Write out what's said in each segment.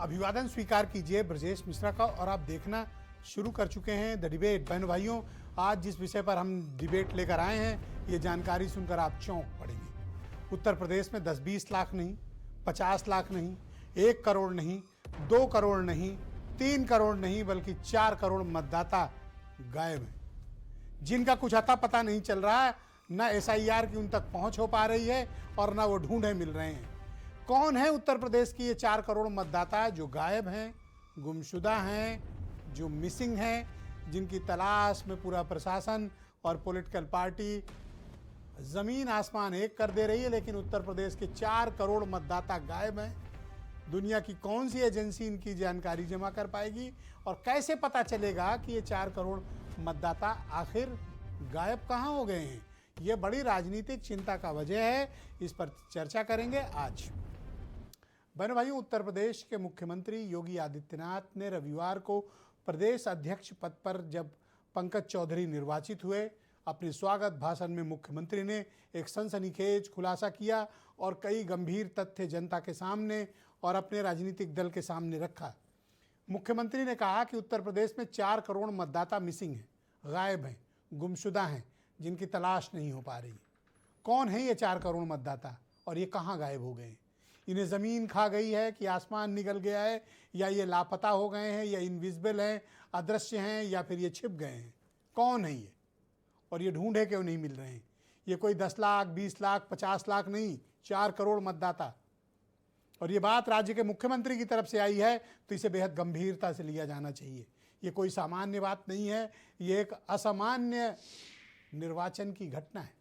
अभिवादन स्वीकार कीजिए ब्रजेश मिश्रा का और आप देखना शुरू कर चुके हैं द डिबेट। बहनों भाइयों, आज जिस विषय पर हम डिबेट लेकर आए हैं, ये जानकारी सुनकर आप चौंक पड़ेंगे। उत्तर प्रदेश में 10-20 लाख नहीं, 50 लाख नहीं, 1 करोड़ नहीं, 2 करोड़ नहीं, 3 करोड़ नहीं, बल्कि 4 करोड़ मतदाता गायब हैं, जिनका कुछ अता पता नहीं चल रहा है। न SIR की उन तक पहुंच हो पा रही है और न वो ढूंढे मिल रहे हैं। कौन है उत्तर प्रदेश की ये 4 करोड़ मतदाता जो गायब हैं, गुमशुदा हैं, जो मिसिंग हैं, जिनकी तलाश में पूरा प्रशासन और पॉलिटिकल पार्टी जमीन आसमान एक कर दे रही है, लेकिन उत्तर प्रदेश के 4 करोड़ मतदाता गायब हैं। दुनिया की कौन सी एजेंसी इनकी जानकारी जमा कर पाएगी और कैसे पता चलेगा कि ये 4 करोड़ मतदाता आखिर गायब कहां हो गए हैं? ये बड़ी राजनीतिक चिंता का वजह है। इस पर चर्चा करेंगे आज। बहनों भाइयों, उत्तर प्रदेश के मुख्यमंत्री योगी आदित्यनाथ ने रविवार को प्रदेश अध्यक्ष पद पर जब पंकज चौधरी निर्वाचित हुए, अपने स्वागत भाषण में मुख्यमंत्री ने एक सनसनीखेज खुलासा किया और कई गंभीर तथ्य जनता के सामने और अपने राजनीतिक दल के सामने रखा। मुख्यमंत्री ने कहा कि उत्तर प्रदेश में 4 करोड़ मतदाता मिसिंग हैं, गायब हैं, गुमशुदा हैं, जिनकी तलाश नहीं हो पा रही। कौन है ये 4 करोड़ मतदाता और ये कहाँ गायब हो गए? इन्हें ज़मीन खा गई है कि आसमान निकल गया है, या ये लापता हो गए हैं, या इनविजिबल हैं, अदृश्य हैं, या फिर ये छिप गए हैं? कौन है ये और ये ढूंढे क्यों नहीं मिल रहे हैं? ये कोई 10 लाख, 20 लाख, 50 लाख नहीं, 4 करोड़ मतदाता। और ये बात राज्य के मुख्यमंत्री की तरफ से आई है तो इसे बेहद गंभीरता से लिया जाना चाहिए। ये कोई सामान्य बात नहीं है, ये एक असामान्य निर्वाचन की घटना है।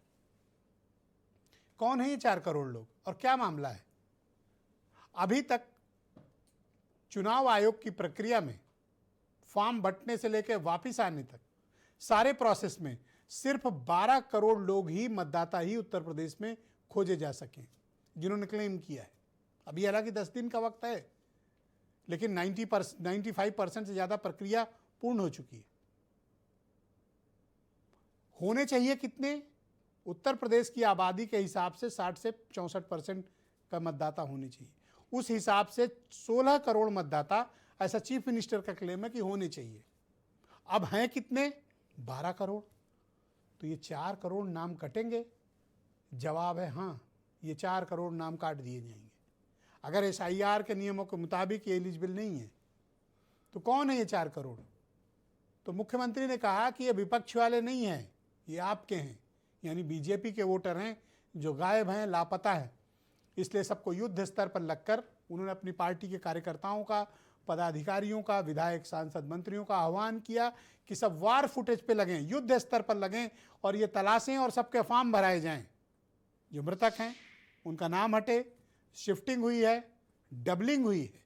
कौन है ये 4 करोड़ लोग और क्या मामला है? अभी तक चुनाव आयोग की प्रक्रिया में फॉर्म बंटने से लेकर वापस आने तक सारे प्रोसेस में सिर्फ 12 करोड़ लोग ही मतदाता ही उत्तर प्रदेश में खोजे जा सके जिन्होंने क्लेम किया है। अभी हालांकि 10 दिन का वक्त है, लेकिन 95% से ज़्यादा प्रक्रिया पूर्ण हो चुकी है। होने चाहिए कितने? उत्तर प्रदेश की आबादी के हिसाब से 60 से 64% का मतदाता होने चाहिए। उस हिसाब से 16 करोड़ मतदाता, ऐसा चीफ मिनिस्टर का क्लेम है कि होने चाहिए। अब हैं कितने? 12 करोड़। तो ये 4 करोड़ नाम कटेंगे? जवाब है हाँ, ये 4 करोड़ नाम काट दिए जाएंगे। अगर SIR के नियमों के मुताबिक ये एलिजिबल नहीं है तो कौन है ये 4 करोड़? तो मुख्यमंत्री ने कहा कि ये विपक्ष वाले नहीं हैं, ये आपके हैं, यानी BJP के वोटर हैं जो गायब हैं, लापता हैं। इसलिए सबको युद्ध स्तर पर लगकर उन्होंने अपनी पार्टी के कार्यकर्ताओं का, पदाधिकारियों का, विधायक, सांसद, मंत्रियों का आह्वान किया कि सब वार फुटेज पे लगें, युद्ध स्तर पर लगें और ये तलाशें और सबके फॉर्म भराए जाएं। जो मृतक हैं उनका नाम हटे, शिफ्टिंग हुई है, डबलिंग हुई है,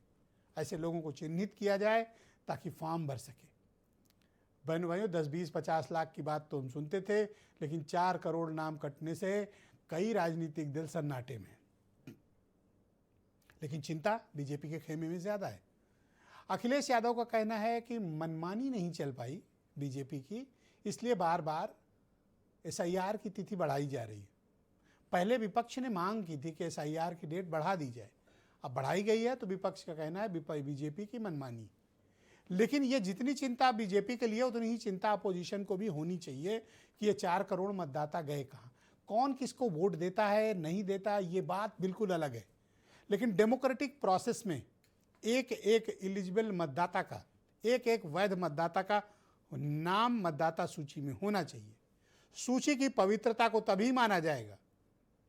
ऐसे लोगों को चिन्हित किया जाए ताकि फॉर्म भर सके। बहनों भाइयों, 10, 20, 50 लाख की बात तो हम सुनते थे, लेकिन 4 करोड़ नाम कटने से कई राजनीतिक दल सन्नाटे में। लेकिन चिंता BJP के खेमे में ज़्यादा है। अखिलेश यादव का कहना है कि मनमानी नहीं चल पाई BJP की, इसलिए बार बार SIR की तिथि बढ़ाई जा रही है। पहले विपक्ष ने मांग की थी कि SIR की डेट बढ़ा दी जाए, अब बढ़ाई गई है तो विपक्ष का कहना है BJP की मनमानी। लेकिन ये जितनी चिंता BJP के लिए, उतनी ही चिंता अपोजिशन को भी होनी चाहिए कि ये 4 करोड़ मतदाता गए कहाँ, कौन किसको वोट देता है, नहीं देता, ये बात बिल्कुल अलग है। लेकिन डेमोक्रेटिक प्रोसेस में एक एक एलिजिबल मतदाता का, एक एक वैध मतदाता का नाम मतदाता सूची में होना चाहिए। सूची की पवित्रता को तभी माना जाएगा,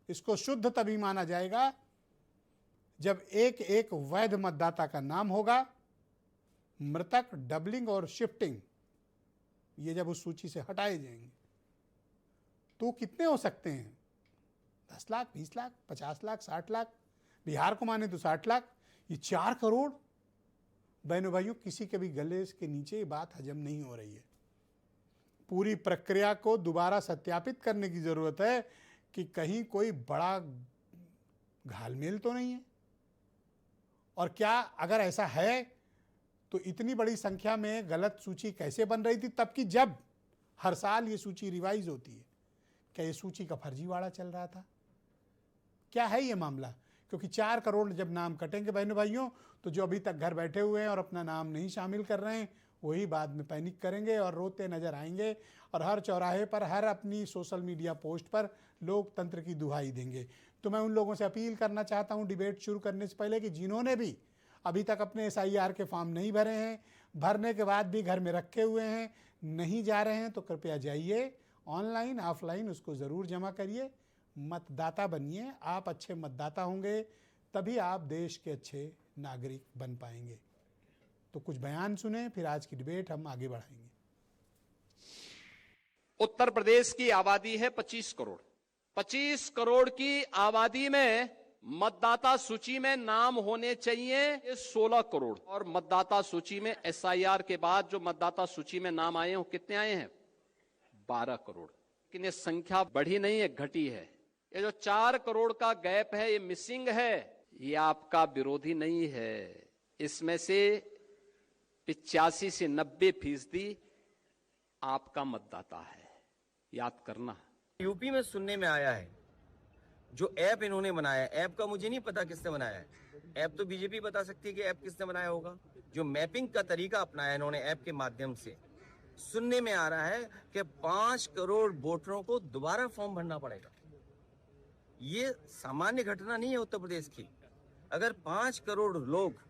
इसको शुद्ध तभी माना जाएगा जब एक एक वैध मतदाता का नाम होगा। मृतक, डबलिंग और शिफ्टिंग ये जब उस सूची से हटाए जाएंगे तो कितने हो सकते हैं? 10 लाख, 20 लाख, 50 लाख, 60 लाख, बिहार को माने तो 60 लाख। ये 4 करोड़। बहनों भाइयों, किसी के भी गले के नीचे ये बात हजम नहीं हो रही है। पूरी प्रक्रिया को दोबारा सत्यापित करने की जरूरत है कि कहीं कोई बड़ा घालमेल तो नहीं है। और क्या अगर ऐसा है तो इतनी बड़ी संख्या में गलत सूची कैसे बन रही थी तब की, जब हर साल ये सूची रिवाइज होती है? क्या ये सूची का फर्जीवाड़ा चल रहा था? क्या है ये मामला? क्योंकि 4 करोड़ जब नाम कटेंगे बहनों भाइयों, तो जो अभी तक घर बैठे हुए हैं और अपना नाम नहीं शामिल कर रहे हैं, वही बाद में पैनिक करेंगे और रोते नजर आएंगे और हर चौराहे पर, हर अपनी सोशल मीडिया पोस्ट पर लोकतंत्र की दुहाई देंगे। तो मैं उन लोगों से अपील करना चाहता हूं डिबेट शुरू करने से पहले कि जिन्होंने भी अभी तक अपने SIR के फॉर्म नहीं भरे हैं, भरने के बाद भी घर में रखे हुए हैं, नहीं जा रहे हैं, तो कृपया जाइए, ऑनलाइन ऑफलाइन उसको ज़रूर जमा करिए, मतदाता बनिए। आप अच्छे मतदाता होंगे तभी आप देश के अच्छे नागरिक बन पाएंगे। तो कुछ बयान सुने, फिर आज की डिबेट हम आगे बढ़ाएंगे। उत्तर प्रदेश की आबादी है 25 करोड़। 25 करोड़ की आबादी में मतदाता सूची में नाम होने चाहिए 16 करोड़, और मतदाता सूची में SIR के बाद जो मतदाता सूची में नाम आए हैं वो कितने आए हैं? 12 करोड़। लेकिन ये संख्या बढ़ी नहीं है, घटी है। ये जो 4 करोड़ का गैप है, ये मिसिंग है, ये आपका विरोधी नहीं है। इसमें से 85 से 90% आपका मतदाता है, याद करना। यूपी में सुनने में आया है जो ऐप इन्होंने बनाया है, ऐप का मुझे नहीं पता किसने बनाया है, ऐप तो बीजेपी बता सकती है कि ऐप किसने बनाया होगा। जो मैपिंग का तरीका अपनाया इन्होंने ऐप के माध्यम से, सुनने में आ रहा है कि 5 करोड़ वोटरों को दोबारा फॉर्म भरना पड़ेगा। ये सामान्य घटना नहीं है उत्तर प्रदेश की। अगर 5 करोड़ लोग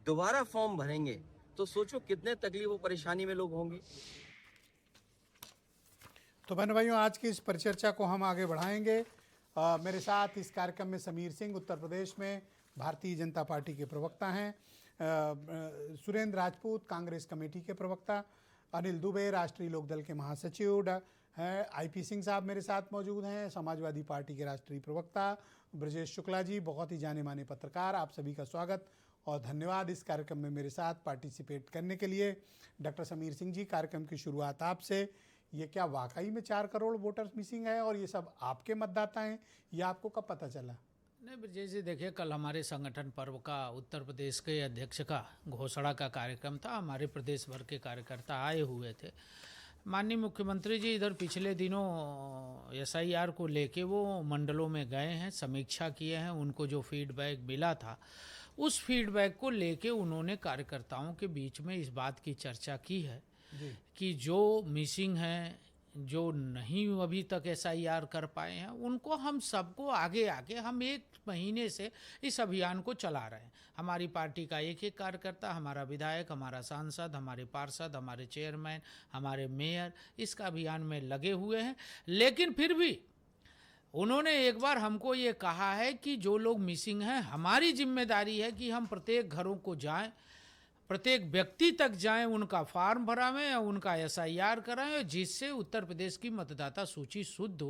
दोबारा फॉर्म भरेंगे तो सोचो कितने तकलीफ और परेशानी में लोग होंगे। तो बहनों भाइयों, आज की इस परिचर्चा को हम आगे बढ़ाएंगे। मेरे साथ इस कार्यक्रम में समीर सिंह, उत्तर प्रदेश में भारतीय जनता पार्टी के प्रवक्ता हैं, सुरेंद्र राजपूत, कांग्रेस कमेटी के प्रवक्ता, अनिल दुबे, राष्ट्रीय लोकदल के महासचिव हैं, IP सिंह साहब मेरे साथ मौजूद हैं, समाजवादी पार्टी के राष्ट्रीय प्रवक्ता, ब्रजेश शुक्ला जी, बहुत ही जाने माने पत्रकार। आप सभी का स्वागत और धन्यवाद इस कार्यक्रम में मेरे साथ पार्टिसिपेट करने के लिए। डॉक्टर समीर सिंह जी, कार्यक्रम की शुरुआत आपसे। ये क्या वाकई में 4 करोड़ वोटर्स मिसिंग है और ये सब आपके मतदाता हैं, ये आपको कब पता चला? नहीं ब्रजेश जी, देखिए कल हमारे संगठन पर्व का उत्तर प्रदेश के अध्यक्ष का घोषणा का कार्यक्रम था। हमारे प्रदेश भर के कार्यकर्ता आए हुए थे। माननीय मुख्यमंत्री जी इधर पिछले दिनों SIR को लेके वो मंडलों में गए हैं, समीक्षा किए हैं। उनको जो फीडबैक मिला था उस फीडबैक को लेके उन्होंने कार्यकर्ताओं के बीच में इस बात की चर्चा की है कि जो मिसिंग हैं, जो नहीं अभी तक SIR कर पाए हैं, उनको हम सबको आगे आके हम 1 महीने से इस अभियान को चला रहे हैं। हमारी पार्टी का एक एक कार्यकर्ता, हमारा विधायक, हमारा सांसद, हमारे पार्षद, हमारे चेयरमैन, हमारे मेयर इस अभियान में लगे हुए हैं। लेकिन फिर भी उन्होंने एक बार हमको ये कहा है कि जो लोग मिसिंग हैं, हमारी जिम्मेदारी है कि हम प्रत्येक घरों को जाएं, प्रत्येक व्यक्ति तक जाएं, उनका फॉर्म भरावें और उनका SIR कराएं, जिससे उत्तर प्रदेश की मतदाता सूची शुद्ध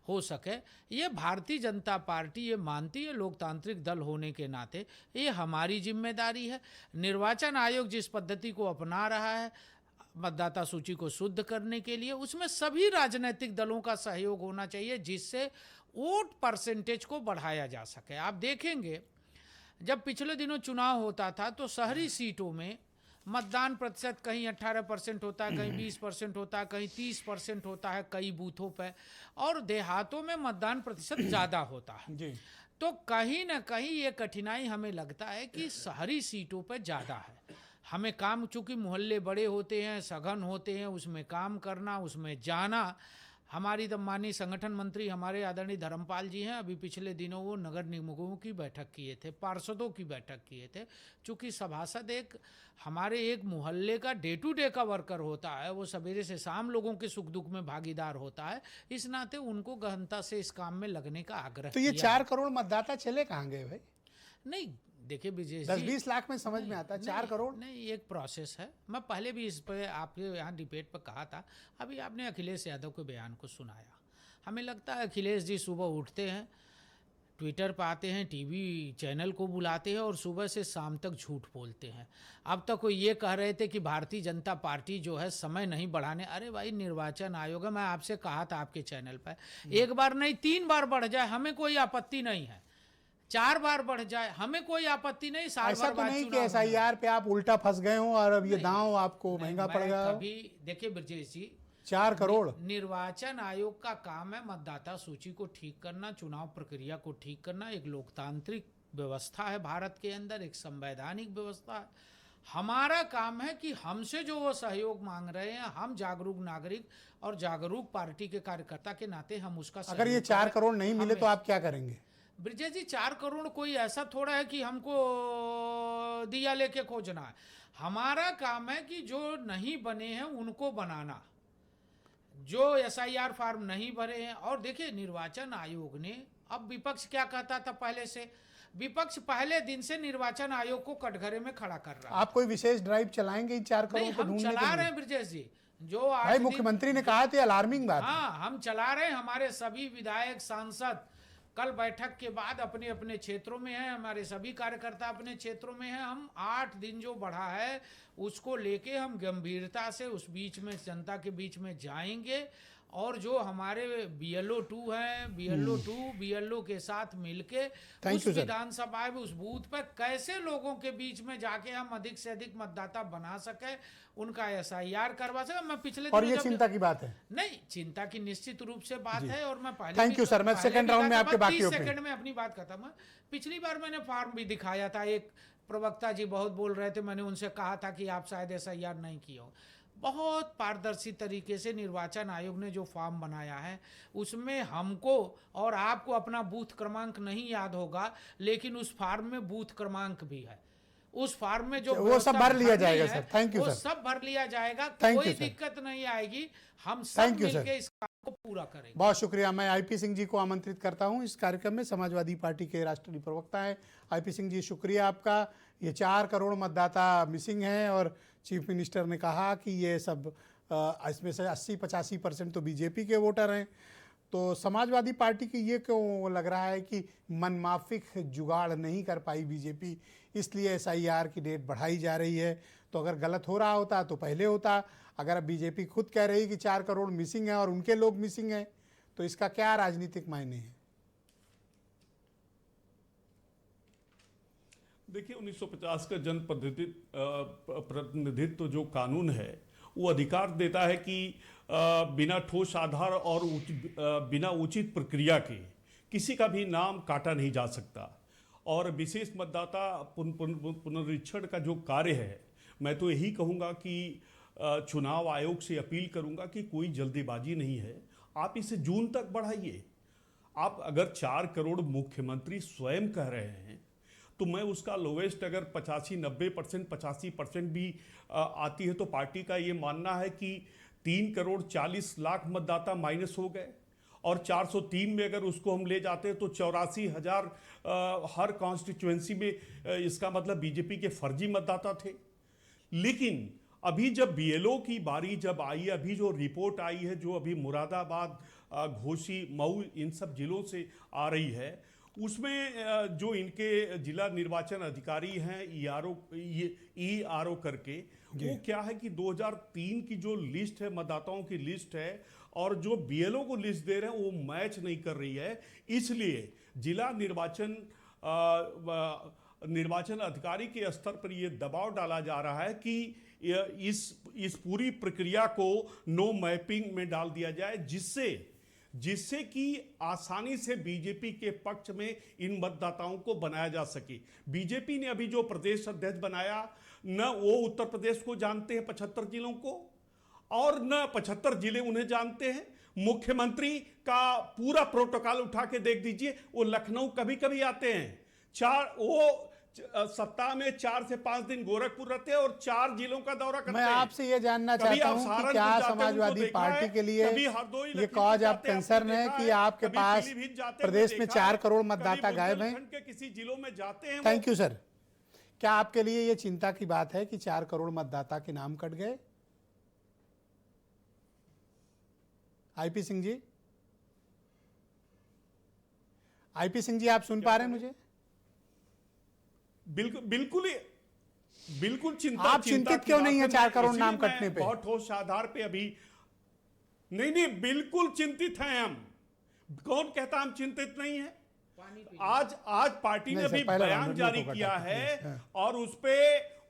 हो सके। ये भारतीय जनता पार्टी ये मानती है, लोकतांत्रिक दल होने के नाते ये हमारी जिम्मेदारी है। निर्वाचन आयोग जिस पद्धति को अपना रहा है मतदाता सूची को शुद्ध करने के लिए, उसमें सभी राजनीतिक दलों का सहयोग होना चाहिए, जिससे वोट परसेंटेज को बढ़ाया जा सके। आप देखेंगे जब पिछले दिनों चुनाव होता था तो शहरी सीटों में मतदान प्रतिशत कहीं 18% होता है, कहीं 20% होता है, कहीं 30% होता है कई बूथों पर, और देहातों में मतदान प्रतिशत ज़्यादा होता है जी। तो कहीं ना कहीं ये कठिनाई हमें लगता है कि शहरी सीटों पर ज़्यादा है। हमें काम, चूँकि मोहल्ले बड़े होते हैं, सघन होते हैं, उसमें काम करना, उसमें जाना। हमारी तब माननीय संगठन मंत्री हमारे आदरणीय धर्मपाल जी हैं, अभी पिछले दिनों वो नगर निगमों की बैठक किए थे, पार्षदों की बैठक किए थे। चूँकि सभासद हमारे एक मोहल्ले का डे टू डे का वर्कर होता है, वो सवेरे से शाम लोगों के सुख दुख में भागीदार होता है, इस नाते उनको गहनता से इस काम में लगने का आग्रह। तो ये 4 करोड़ मतदाता चले कहाँ गए भाई? नहीं देखिए विजय, 10-20 लाख में समझ में आता है, 4 करोड़ नहीं, एक प्रोसेस है। मैं पहले भी इस पर आपके यहाँ डिबेट पर कहा था। अभी आपने अखिलेश यादव के बयान को सुनाया। हमें लगता है अखिलेश जी सुबह उठते हैं, ट्विटर पर आते हैं, टीवी चैनल को बुलाते हैं और सुबह से शाम तक झूठ बोलते हैं। अब तक कोई ये कह रहे थे कि भारतीय जनता पार्टी जो है समय नहीं बढ़ाने। अरे भाई, निर्वाचन आयोग है, मैं आपसे कहा था आपके चैनल पर, 1 बार नहीं 3 बार बढ़ जाए हमें कोई आपत्ति नहीं है, 4 बार बढ़ जाए हमें कोई आपत्ति नहीं। ऐसा तो नहीं कि SIR पे आप उल्टा फंस गए हो और अब ये दांव आपको महंगा पड़ गया हो। कभी देखिए ब्रजेश जी, 4 करोड़। निर्वाचन आयोग का काम है मतदाता सूची को ठीक करना, चुनाव प्रक्रिया को ठीक करना। एक लोकतांत्रिक व्यवस्था है भारत के अंदर, एक संवैधानिक व्यवस्था है। हमारा काम है कि हमसे जो वो सहयोग मांग रहे हैं, हम जागरूक नागरिक और जागरूक पार्टी के कार्यकर्ता के नाते हम उसका अगर ये 4 करोड़ नहीं मिले तो आप क्या करेंगे? ब्रिजेश जी, 4 करोड़ कोई ऐसा थोड़ा है कि हमको दिया लेके खोजना है। हमारा काम है कि जो नहीं बने हैं उनको बनाना, जो SIR फॉर्म नहीं भरे हैं। और देखिए, निर्वाचन आयोग ने, अब विपक्ष क्या कहता था पहले से, विपक्ष पहले दिन से निर्वाचन आयोग को कटघरे में खड़ा कर रहा है। आप कोई विशेष ड्राइव चलाएंगे इन 4 करोड़ नहीं, को हम ढूंढने के चला लिए? रहे हैं ब्रिजेश जी, जो भाई आज मुख्यमंत्री ने कहा था, अलार्मिंग बात है। हाँ, हम चला रहे हैं। हमारे सभी विधायक, सांसद कल बैठक के बाद अपने अपने क्षेत्रों में हैं, हमारे सभी कार्यकर्ता अपने क्षेत्रों में हैं। हम 8 दिन जो बढ़ा है उसको लेके हम गंभीरता से उस बीच में, जनता के बीच में जाएंगे। और जो हमारे BLO 2 हैं, BLO के साथ मिलके उस विधानसभा में, उस बूथ पर कैसे लोगों के बीच में जाके हम अधिक से अधिक मतदाता बना सके, उनका SIR करवा सके। मैं पिछले और ये चिंता की बात है? नहीं, चिंता की निश्चित रूप से बात है। और मैं पहले थैंक यू सर, मैं सेकंड राउंड में आपके बाकी 30 सेकंड में अपनी बात खत्म है। पिछली बार मैंने फॉर्म भी दिखाया था, एक प्रवक्ता जी बहुत बोल रहे थे, मैंने उनसे कहा था कि आप शायद SIR नहीं किए हो। बहुत पारदर्शी तरीके से निर्वाचन आयोग ने जो फॉर्म बनाया है उसमें हमको और आपको अपना बूथ क्रमांक नहीं याद होगा, लेकिन उस फॉर्म में बूथ क्रमांक भी है। उस फॉर्म में जो वो सब भर लिया जाएगा सर। थैंक यू सर, वो सब भर लिया जाएगा, कोई दिक्कत नहीं आएगी। हम सब मिलके इस काम को पूरा करेंगे। बहुत शुक्रिया। मैं IP सिंह जी को आमंत्रित करता हूं इस कार्यक्रम में। समाजवादी पार्टी के राष्ट्रीय प्रवक्ता हैं IP सिंह जी, शुक्रिया आपका। ये 4 करोड़ मतदाता मिसिंग हैं और चीफ मिनिस्टर ने कहा कि ये सब इसमें से 80-85% तो बीजेपी के वोटर हैं। तो समाजवादी पार्टी की ये क्यों लग रहा है कि मनमाफिक जुगाड़ नहीं कर पाई बीजेपी, इसलिए SIR की डेट बढ़ाई जा रही है? तो अगर गलत हो रहा होता तो पहले होता। अगर अब बीजेपी खुद कह रही कि 4 करोड़ मिसिंग है और उनके लोग मिसिंग हैं, तो इसका क्या राजनीतिक मायने है? देखिए, 1950 का जन प्रतिनिधित्व जो कानून है वो अधिकार देता है कि बिना ठोस आधार और बिना उचित प्रक्रिया के किसी का भी नाम काटा नहीं जा सकता। और विशेष मतदाता पुनरीक्षण का जो कार्य है, मैं तो यही कहूँगा कि चुनाव आयोग से अपील करूँगा कि कोई जल्दीबाजी नहीं है, आप इसे जून तक बढ़ाइए। आप अगर 4 करोड़ मुख्यमंत्री स्वयं कह रहे हैं तो मैं उसका लोवेस्ट अगर 85-90%, 85% भी आती है तो पार्टी का ये मानना है कि 3 करोड़ 40 लाख मतदाता माइनस हो गए। और 403 में अगर उसको हम ले जाते हैं तो 84,000 हर कॉन्स्टिट्यूएंसी में, इसका मतलब बीजेपी के फर्जी मतदाता थे। लेकिन अभी जब BLO की बारी जब आई, अभी जो रिपोर्ट आई है, जो अभी मुरादाबाद, घोसी, मऊ, इन सब जिलों से आ रही है, उसमें जो इनके जिला निर्वाचन अधिकारी हैं ERO करके, वो क्या है कि 2003 की जो लिस्ट है, मतदाताओं की लिस्ट है, और जो BLO को लिस्ट दे रहे हैं वो मैच नहीं कर रही है। इसलिए जिला निर्वाचन अधिकारी के स्तर पर ये दबाव डाला जा रहा है कि इस पूरी प्रक्रिया को नो मैपिंग में डाल दिया जाए, जिससे कि आसानी से बीजेपी के पक्ष में इन मतदाताओं को बनाया जा सके। बीजेपी ने अभी जो प्रदेश अध्यक्ष बनाया, न वो उत्तर प्रदेश को जानते हैं 75 जिलों को, और न 75 जिले उन्हें जानते हैं। मुख्यमंत्री का पूरा प्रोटोकॉल उठा के देख दीजिए, वो लखनऊ कभी कभी आते हैं, वो सप्ताह में 4 से 5 दिन गोरखपुर रहते हैं और 4 जिलों का दौरा करते हैं। मैं आपसे ये जानना चाहता हूं कि क्या समाजवादी पार्टी के लिए ये कॉज ऑफ कंसर्न है कि आपके पास प्रदेश में 4 करोड़ मतदाता गायब हैं? किसी जिलों में जाते हैं। Thank you sir. क्या आपके लिए ये चिंता की बात है कि 4 करोड़ मतदाता के नाम कट गए? IP सिंह जी, IP सिंह जी, आप सुन पा रहे हैं मुझे? बिल्कुल चिंता। आप चिंतित क्यों नहीं है 4 करोड़ नाम कटने पे? बहुत ठोस आधार पे अभी नहीं, बिल्कुल चिंतित हैं हम। कौन कहता हम चिंतित नहीं है? आज पार्टी ने भी बयान जारी किया है और उस पे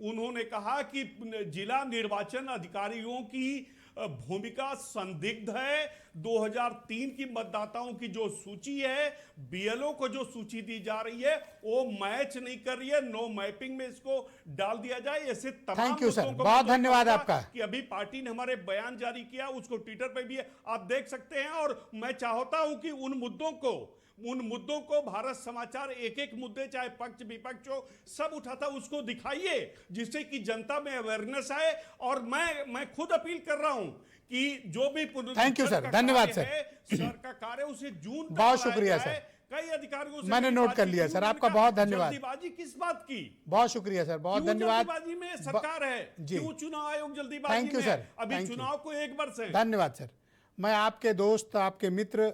उन्होंने कहा कि जिला निर्वाचन अधिकारियों की भूमिका संदिग्ध है। 2003 की मतदाताओं की जो सूची है, बीएलओ को जो सूची दी जा रही है, वो मैच नहीं कर रही है। नो मैपिंग में इसको डाल दिया जाए। ऐसे तमाम थैंक यू सर, मुद्दों को बहुत मैं धन्यवाद कहूंगा आपका। कि अभी पार्टी ने हमारे बयान जारी किया, उसको ट्विटर पे भी आप देख सकते हैं। और मैं चाहता हूं कि उन मुद्दों को भारत समाचार एक एक मुद्दे, चाहे पक्ष विपक्ष हो, सब उठाता उसको दिखाइए, जिससे कि जनता में अवेयरनेस आए। और मैं खुद अपील कर रहा हूं कि जो भी थैंक यू सर, धन्यवाद सर। सर का कार्य उसे जून तक बहुत लाया शुक्रिया जाए। सर। कई अधिकारियों से मैंने मेरी नोट कर बातचीत लिया हुई, सर, उन्होंने आपका कहा, बहुत धन्यवाद। जल्दीबाजी किस बात की? बहुत शुक्रिया सर, बहुत क्यों धन्यवाद। जल्दीबाजी में सरकार है? जी। क्यों चुनाव आयोग जल्दीबाजी थैंक यू में? सर, अभी थैंक यू। चुनाव को 1 वर्ष है। धन्यवाद सर। मैं आपके दोस्त, आपके मित्र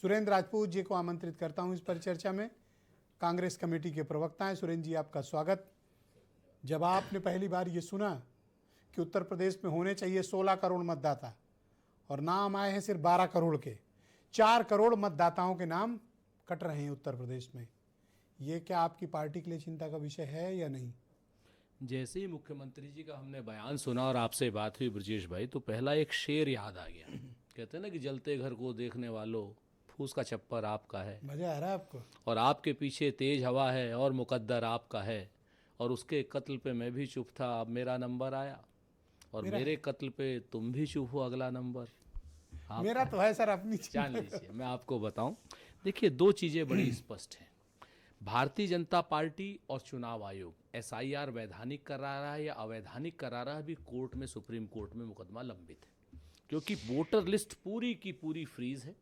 सुरेंद्र राजपूत जी को आमंत्रित करता हूं इस परिचर्चा में। कांग्रेस कमेटी के प्रवक्ता हैं। सुरेंद्र जी, आपका स्वागत। जब आपने पहली बार ये सुना कि उत्तर प्रदेश में होने चाहिए 16 करोड़ मतदाता और नाम आए हैं सिर्फ 12 करोड़ के, 4 करोड़ मतदाताओं के नाम कट रहे हैं उत्तर प्रदेश में, ये क्या आपकी पार्टी के लिए चिंता का विषय है या नहीं? जैसे ही मुख्यमंत्री जी का हमने बयान सुना और आपसे बात हुई ब्रजेश भाई, तो पहला एक शेर याद आ गया। कहते हैं ना कि जलते घर को देखने वालों, फूस का छप्पर आपका है, मजा आ रहा है आपको? और आपके पीछे तेज हवा है और मुकद्दर आपका है, और उसके कत्ल पे मैं भी चुप था, अब मेरा नंबर आया, और मेरे कत्ल पे तुम भी चुप हो, अगला नंबर मेरा तो है सर, अपनी जान लीजिए। मैं आपको बताऊं, देखिए 2 चीज़ें बड़ी स्पष्ट हैं। भारतीय जनता पार्टी और चुनाव आयोग एसआईआर वैधानिक करा रहा है या अवैधानिक करा रहा है, अभी कोर्ट में, सुप्रीम कोर्ट में मुकदमा लंबित है, क्योंकि वोटर लिस्ट पूरी की पूरी फ्रीज है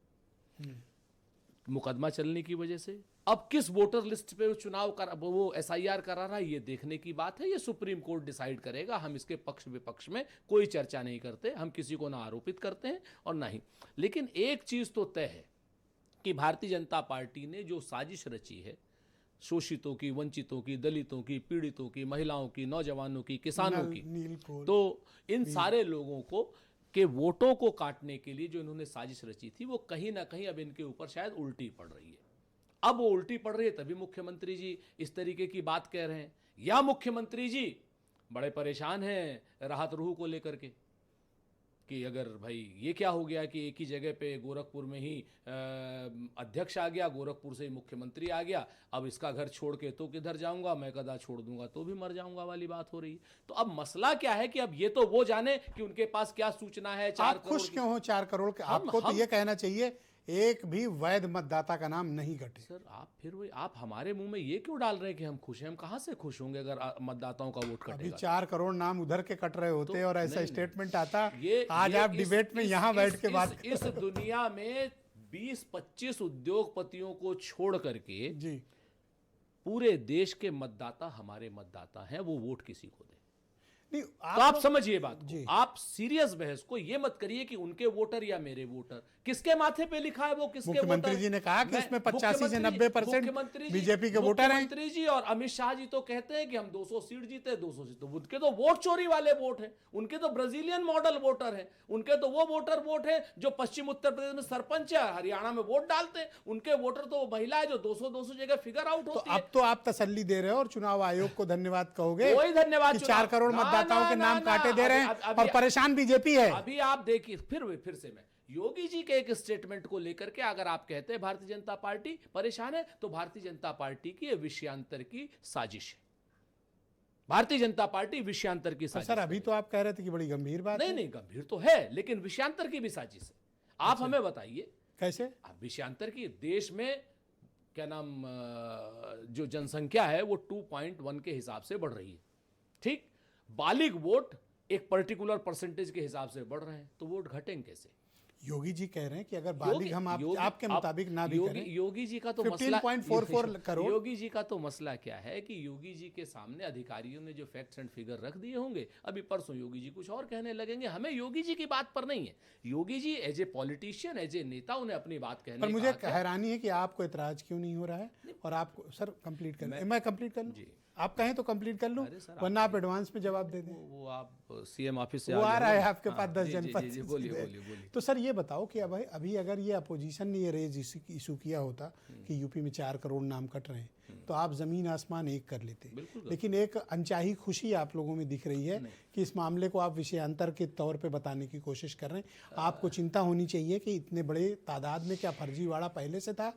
मुकदमा चलने की वजह से। अब किस वोटर लिस्ट पे वो एसआईआर करा रहा है, ये देखने की बात है। ये सुप्रीम कोर्ट डिसाइड करेगा। हम इसके पक्ष विपक्ष में कोई चर्चा नहीं करते, हम किसी को ना आरोपित करते हैं और ना ही। लेकिन एक चीज तो तय है कि भारतीय जनता पार्टी ने जो साजिश रची है, शोषितों की, वंचितों की, दलितों की, पीड़ितों की, महिलाओं की, नौजवानों की, किसानों की, तो इन सारे लोगों को के वोटों को काटने के लिए जो इन्होंने साजिश रची थी, वो कहीं ना कहीं अब इनके ऊपर शायद उल्टी पड़ रही है। अब वो उल्टी पड़ रही है तभी मुख्यमंत्री जी इस तरीके की बात कह रहे हैं, या मुख्यमंत्री जी बड़े परेशान हैं राहत रूह को लेकर के कि अगर भाई ये क्या हो गया कि एक ही जगह पे गोरखपुर में ही अध्यक्ष आ गया, गोरखपुर से ही मुख्यमंत्री आ गया, अब इसका घर छोड़ के तो किधर जाऊंगा, मैं कदा छोड़ दूंगा तो भी मर जाऊंगा वाली बात हो रही है। तो अब मसला क्या है कि अब ये तो वो जाने कि उनके पास क्या सूचना है। 4 आप खुश क्यों हो 4 करोड़ के? आपको तो ये कहना चाहिए एक भी वैध मतदाता का नाम नहीं कटे। सर आप हमारे मुंह में ये क्यों डाल रहे हैं कि हम खुश हैं? हम कहां से खुश होंगे अगर मतदाताओं का वोट अभी कटेगा? 4 करोड़ नाम उधर के कट रहे होते तो और ऐसा नहीं, स्टेटमेंट आता, आज ये आप डिबेट में यहाँ बैठ के बात इस दुनिया में 20-25 उद्योगपतियों को छोड़ करके जी, पूरे देश के मतदाता हमारे मतदाता हैं, वो वोट किसी को दे। नहीं तो आप समझिए बात जी। को, आप सीरियस बहस को ये मत करिए कि उनके वोटर या मेरे वोटर, किसके माथे पे लिखा है वो किसके वोटर। मुख्यमंत्री जी ने कहा कि इसमें 85 से 90% बीजेपी के वोटर हैं। मुख्यमंत्री जी और अमित शाह जी तो कहते हैं कि हम 200 सीट जीते, 200 सीट, तो उनके तो वोट चोरी वाले वोट हैं, उनके तो ब्राजीलियन मॉडल वोटर हैं, उनके तो वो वोट है जो पश्चिम उत्तर प्रदेश में सरपंच या हरियाणा में वोट डालते हैं, उनके वोटर तो वो महिला है जो 200 जगह फिगर आउट होती है। अब तो आप तसल्ली दे रहे हो और चुनाव आयोग को धन्यवाद कहोगे? कोई धन्यवाद, 4 करोड़ मतदाताओं के नाम काटे दे रहे हैं और परेशान बीजेपी है। अभी आप देखिए, फिर से मैं योगी जी के एक स्टेटमेंट को लेकर के, अगर आप कहते हैं भारतीय जनता पार्टी परेशान है, तो भारतीय जनता पार्टी की ये विषयांतर की साजिश है। भारतीय जनता पार्टी विषयांतर की साजिश। सर अभी तो आप कह रहे थे कि बड़ी गंभीर बात है। नहीं, गंभीर तो है, लेकिन विषयांतर की भी साजिश है। आप हमें बताइए कैसे? अब विषयांतर की, देश में क्या नाम, जो जनसंख्या है वो 2.1 के हिसाब से बढ़ रही है, ठीक। बालिग वोट एक पर्टिकुलर परसेंटेज के हिसाब से बढ़ रहे हैं, तो वोट घटेंगे कैसे? योगी जी कह रहे हैं कि अगर बालिग हम आपके मुताबिक ना भी करें, योगी जी का तो 15.44 करोड़। योगी जी का तो मसला क्या है कि योगी जी के सामने अधिकारियों ने जो फैक्ट्स एंड फिगर रख दिए होंगे, अभी परसों योगी जी कुछ और कहने लगेंगे। हमें योगी जी की बात पर नहीं है, Yogi ji as a politician, as a नेता, उन्हें अपनी बात कहने। पर मुझे हैरानी है कि आपको एतराज क्यों नहीं हो रहा है। और आपको सर कंप्लीट कर, मैं कंप्लीट कर लूं? आप कहें तो कंप्लीट कर लूं, वरना आप एडवांस में जवाब दे दें। वो आप सीएम ऑफिस से वो आ रहा है आपके पास 10 जनपद। बोलिए। तो सर ये बताओ कि अभी अगर ये अपोजिशन ने ये रेज इशू किया होता कि यूपी में 4 करोड़ नाम कट रहे हैं, तो आप जमीन आसमान एक कर लेते। लेकिन एक अनचाही खुशी आप लोगों में दिख रही है कि इस मामले को आप विषयांतर के तौर पे बताने की कोशिश कर रहे हैं। आपको चिंता होनी चाहिए कि इतने बड़े तादाद में क्या फर्जीवाड़ा पहले से था?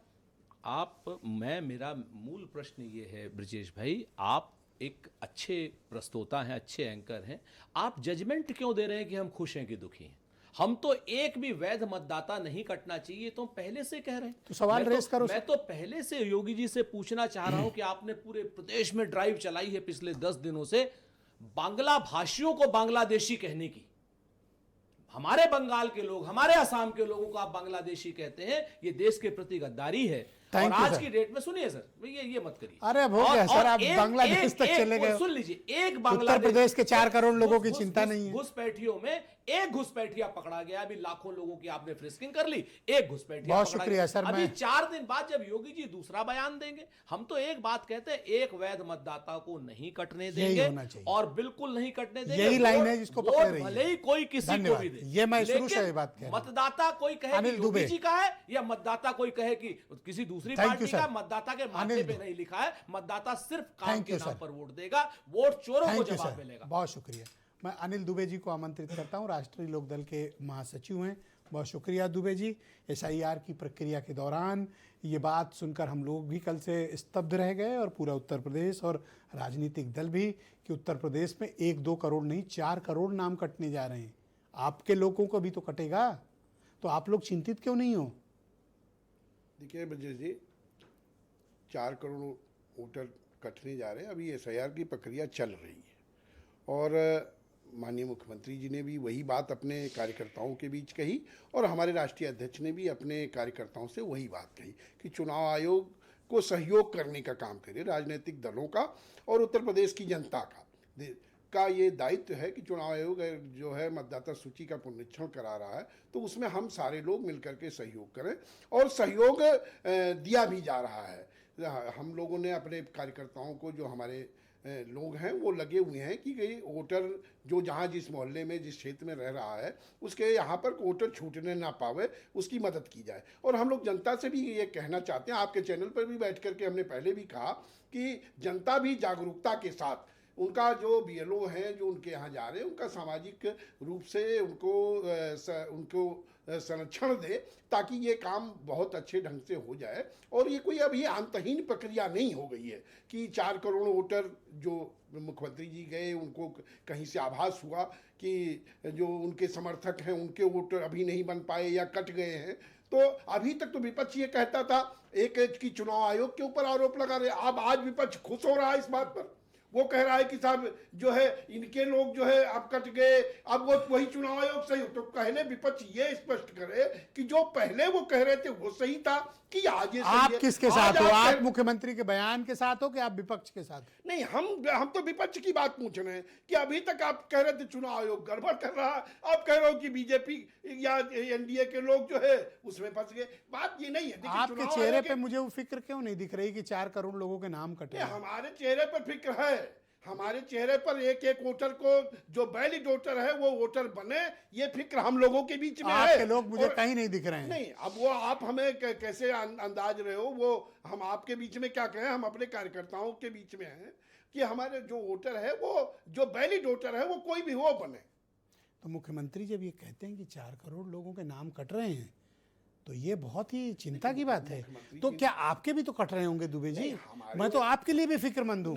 मेरा मूल प्रश्न ये है ब्रजेश भाई, आप एक अच्छे प्रस्तोता हैं, अच्छे एंकर हैं, आप जजमेंट क्यों दे रहे हैं कि हम खुश हैं कि दुखी हैं? हम तो एक भी वैध मतदाता नहीं कटना चाहिए तो हम पहले से कह रहे हैं। तो सवाल रेस करो। मैं तो पहले से योगी जी से पूछना चाह रहा हूं कि आपने पूरे प्रदेश में ड्राइव चलाई है पिछले 10 दिनों से बांग्ला भाषियों को बांग्लादेशी कहने की। हमारे बंगाल के लोग, हमारे असम के लोगों को आप बांग्लादेशी कहते हैं, ये देश के प्रति गद्दारी है। और आज की डेट में सुनिए सर, ये मत करिए। अरे हो गया सर, आप बांग्लादेश तक चले गए। सुन लीजिए, एक उत्तर प्रदेश के 4 करोड़ लोगों की चिंता नहीं है। घुसपैठियों में एक घुसपैठिया पकड़ा गया, अभी लाखों लोगों की आपने फ्रिस्किंग कर ली, एक घुसपैठिया बहुत शुक्रिया सर। अभी 4 दिन बाद जब योगी जी दूसरा बयान देंगे, हम तो एक बात कहते हैं, एक वैध मतदाता को नहीं कटने देंगे और बिल्कुल नहीं कटने देंगे। यही लाइन है जिसको पकड़ रही है। भले ही कोई किसी को भी दे, ये मैं शुरू से बात कह रहा हूं। मतदाता कोई कहे कि योगी जी का है, या मतदाता कोई कहे कि किसी दूसरी पार्टी का, मतदाता के माथे पे नहीं लिखा है। मतदाता सिर्फ काम के नाम पर वोट देगा, वोट चोरों को जवाब मिलेगा। बहुत शुक्रिया। मैं अनिल दुबे जी को आमंत्रित करता हूं, राष्ट्रीय लोकदल के महासचिव हैं। बहुत शुक्रिया दुबे जी। SIR की प्रक्रिया के दौरान ये बात सुनकर हम लोग भी कल से स्तब्ध रह गए और पूरा उत्तर प्रदेश और राजनीतिक दल भी, कि उत्तर प्रदेश में 1-2 करोड़ नहीं 4 करोड़ नाम कटने जा रहे हैं। आपके लोगों को भी तो कटेगा, तो आप लोग चिंतित क्यों नहीं हो? देखिए ब्रजेश जी, 4 करोड़ वोटर कटने जा रहे हैं। अभी SIR की प्रक्रिया चल रही है और माननीय मुख्यमंत्री जी ने भी वही बात अपने कार्यकर्ताओं के बीच कही और हमारे राष्ट्रीय अध्यक्ष ने भी अपने कार्यकर्ताओं से वही बात कही कि चुनाव आयोग को सहयोग करने का काम करे, राजनीतिक दलों का और उत्तर प्रदेश की जनता का ये दायित्व है कि चुनाव आयोग जो है मतदाता सूची का पुनरीक्षण करा रहा है, तो उसमें हम सारे लोग मिलकर के सहयोग करें और सहयोग दिया भी जा रहा है। हम लोगों ने अपने कार्यकर्ताओं को, जो हमारे लोग हैं वो लगे हुए हैं कि वोटर जो जहाँ जिस मोहल्ले में जिस क्षेत्र में रह रहा है उसके यहाँ पर वोटर छूटने ना पावे, उसकी मदद की जाए। और हम लोग जनता से भी ये कहना चाहते हैं, आपके चैनल पर भी बैठ करके हमने पहले भी कहा कि जनता भी जागरूकता के साथ उनका जो BLO हैं जो उनके यहाँ जा रहे हैं उनका सामाजिक रूप से उनको संरक्षण दे, ताकि ये काम बहुत अच्छे ढंग से हो जाए। और ये कोई अभी अंतहीन प्रक्रिया नहीं हो गई है कि 4 करोड़ वोटर जो मुख्यमंत्री जी गए उनको कहीं से आभास हुआ कि जो उनके समर्थक हैं उनके वोटर अभी नहीं बन पाए या कट गए हैं। तो अभी तक तो विपक्ष ये कहता था एक कि चुनाव आयोग के ऊपर आरोप लगा रहे, अब आज विपक्ष खुश हो रहा है इस बात पर। वो कह रहा है कि साहब जो है इनके लोग जो है अब कट गए, अब वो वही चुनाव आयोग सही हो। तो कहने विपक्ष ये स्पष्ट करे कि जो पहले वो कह रहे थे वो सही था कि आज ये आप किसके साथ हो? आप मुख्यमंत्री के बयान के साथ हो कि आप विपक्ष के साथ? नहीं, हम तो विपक्ष की बात पूछ रहे हैं कि अभी तक आप कह रहे थे चुनाव आयोग गड़बड़ कर रहा है, आप कह रहे हो कि बीजेपी या NDA के लोग जो है उसमें फंस गए। बात ये नहीं है। आपके चेहरे पे मुझे वो फिक्र क्यों नहीं दिख रही कि 4 करोड़ लोगों के नाम कटे? हमारे चेहरे पर फिक्र है, हमारे चेहरे पर एक वोटर को जो वैलिड वोटर है वो वोटर बने, ये फिक्र हम लोगों के बीच में है। आपके लोग मुझे कहीं नहीं दिख रहे हैं। नहीं, अब वो आप हमें कैसे अंदाज रहे हो, वो हम आपके बीच में क्या कहें, हम अपने कार्यकर्ताओं के बीच में हैं कि हमारे जो वोटर है वो जो वैलिड वोटर है वो कोई भी हो बने। तो मुख्यमंत्री जब ये कहते हैं कि 4 करोड़ लोगों के नाम कट रहे हैं तो ये बहुत ही चिंता की बात है। तो क्या आपके भी तो कट रहे होंगे दुबे जी? मैं तो आपके लिए भी फिक्रमंद हूँ।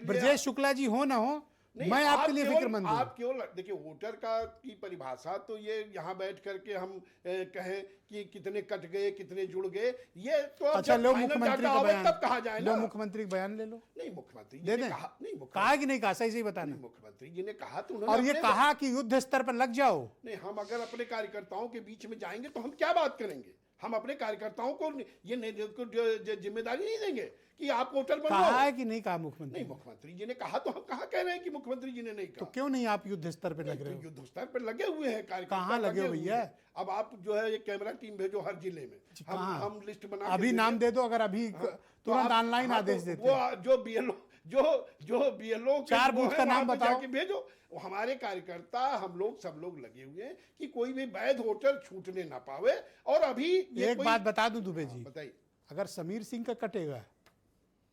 ब्रजेश शुक्ला जी हो ना हो, मैं आपके लिए फिक्रमंद हूँ। आप क्यों? देखिए, वोटर की परिभाषा तो ये यहाँ बैठ करके हम कहें कि कितने कट गए कितने जुड़ गए, ये तो अच्छा लो मुख्यमंत्री का बयान, तब कहा जाए लो मुख्यमंत्री का बयान ले लो। नहीं, मुख्यमंत्री दे दें? कहा कि नहीं कहा? सही सही बताना। मुख्यमंत्री जी ने कहा तो और ये कहा कि युद्ध स्तर पर लग जाओ। नहीं, हम अगर अपने कार्यकर्ताओं के बीच में जाएंगे तो हम क्या बात करेंगे? हम अपने कार्यकर्ताओं को ये जिम्मेदारी नहीं देंगे कि आप वोटर बनो। कहा है कि नहीं कहा मुख्यमंत्री? नहीं, मुख्यमंत्री जी ने कहा तो हम कहाँ कह रहे हैं कि मुख्यमंत्री जी ने नहीं कहा? तो क्यों नहीं आप युद्ध स्तर पर लग रहे हो? युद्ध स्तर पर लगे हुए हैं कार्यकर्ता। कहाँ लगे हुए हैं? अब आप जो है एक कैमरा टीम भेजो हर जिले में, हम लिस्ट बना अभी नाम दे दो, अगर अभी तुरंत ऑनलाइन आदेश देते। वो जो BLO 4 बूथ का नाम बताओ कि भेजो। हमारे कार्यकर्ता हम लोग सब लोग लगे हुए हैं कि कोई भी वैध वोटर छूटने ना पावे। और अभी एक बात बता दूं दुबे जी, बताइए, अगर समीर सिंह का कटेगा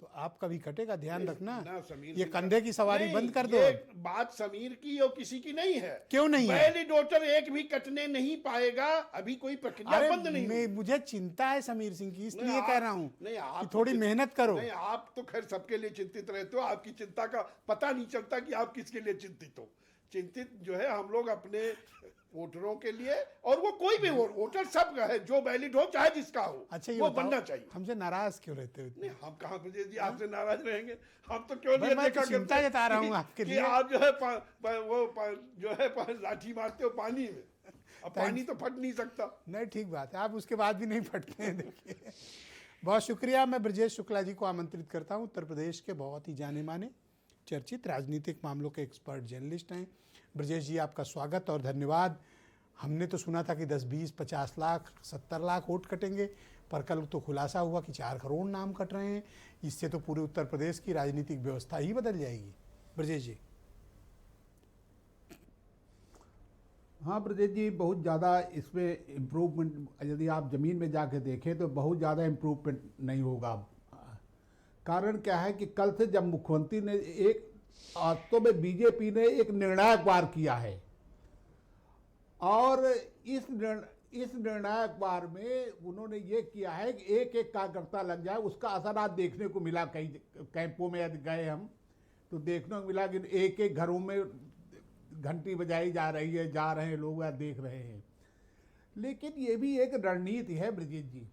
तो आपका भी कटेगा, ध्यान रखना। ना समीर ये सिंह कंधे की सवारी नहीं, बंद कर दो। ये बात समीर की और किसी की नहीं है। क्यों नहीं है? बैलेट वोटर एक भी कटने नहीं पाएगा, अभी कोई प्रक्रिया अरे बंद नहीं हुई। मुझे चिंता है समीर सिंह की, इसलिए नहीं, कह रहा हूं नहीं, आप कि थोड़ी मेहनत करो। नहीं, आप तो खैर सबके लिए चिंतित रहते हो, आपकी चिंता का पता नहीं चलता कि आप किसके लिए चिंतित हो। चिंतित जो है हम लोग अपने वोटरों के लिए, और वो कोई भी वोटर सब है, जो वैलिड हो चाहे जिसका हो, अच्छा ये वो बताओ, बनना चाहिए। हमसे नाराज क्यों रहते हो? नहीं, हम कहाँ ब्रजेश जी आपसे नाराज रहेंगे? हम तो क्यों भाई, नहीं मैं तो देखा चिंता करते जता रहा हूं कि- आपके कि लिए। आप जो है जो है लाठी मारते हो पानी में, अब पानी तो फट नहीं सकता। नहीं, ठीक बात है, आप उसके बाद भी नहीं फटते हैं। देखिए, बहुत शुक्रिया। मैं ब्रजेश शुक्ला जी को आमंत्रित करता हूं। उत्तर प्रदेश के बहुत ही जाने माने चर्चित राजनीतिक मामलों के एक्सपर्ट जर्नलिस्ट हैं। ब्रजेश जी, आपका स्वागत और धन्यवाद। हमने तो सुना था कि 10, 20, 50 लाख, 70 लाख वोट कटेंगे, पर कल तो खुलासा हुआ कि 4 करोड़ नाम कट रहे हैं। इससे तो पूरे उत्तर प्रदेश की राजनीतिक व्यवस्था ही बदल जाएगी। ब्रजेश जी। हाँ ब्रजेश जी, बहुत ज़्यादा इसमें इम्प्रूवमेंट यदि आप ज़मीन में जाके देखें तो बहुत ज़्यादा इम्प्रूवमेंट नहीं होगा। कारण क्या है कि कल से जब मुख्यमंत्री ने तो में बीजेपी ने एक निर्णायक वार किया है, और इस निर्णायक वार में उन्होंने ये किया है कि एक एक कार्यकर्ता लग जाए। उसका असर आज देखने को मिला। कई कैंपों में यदि गए हम तो देखने को मिला कि एक एक घरों में घंटी बजाई जा रही है, जा रहे हैं लोग या देख रहे हैं। लेकिन ये भी एक रणनीति है ब्रजेश जी।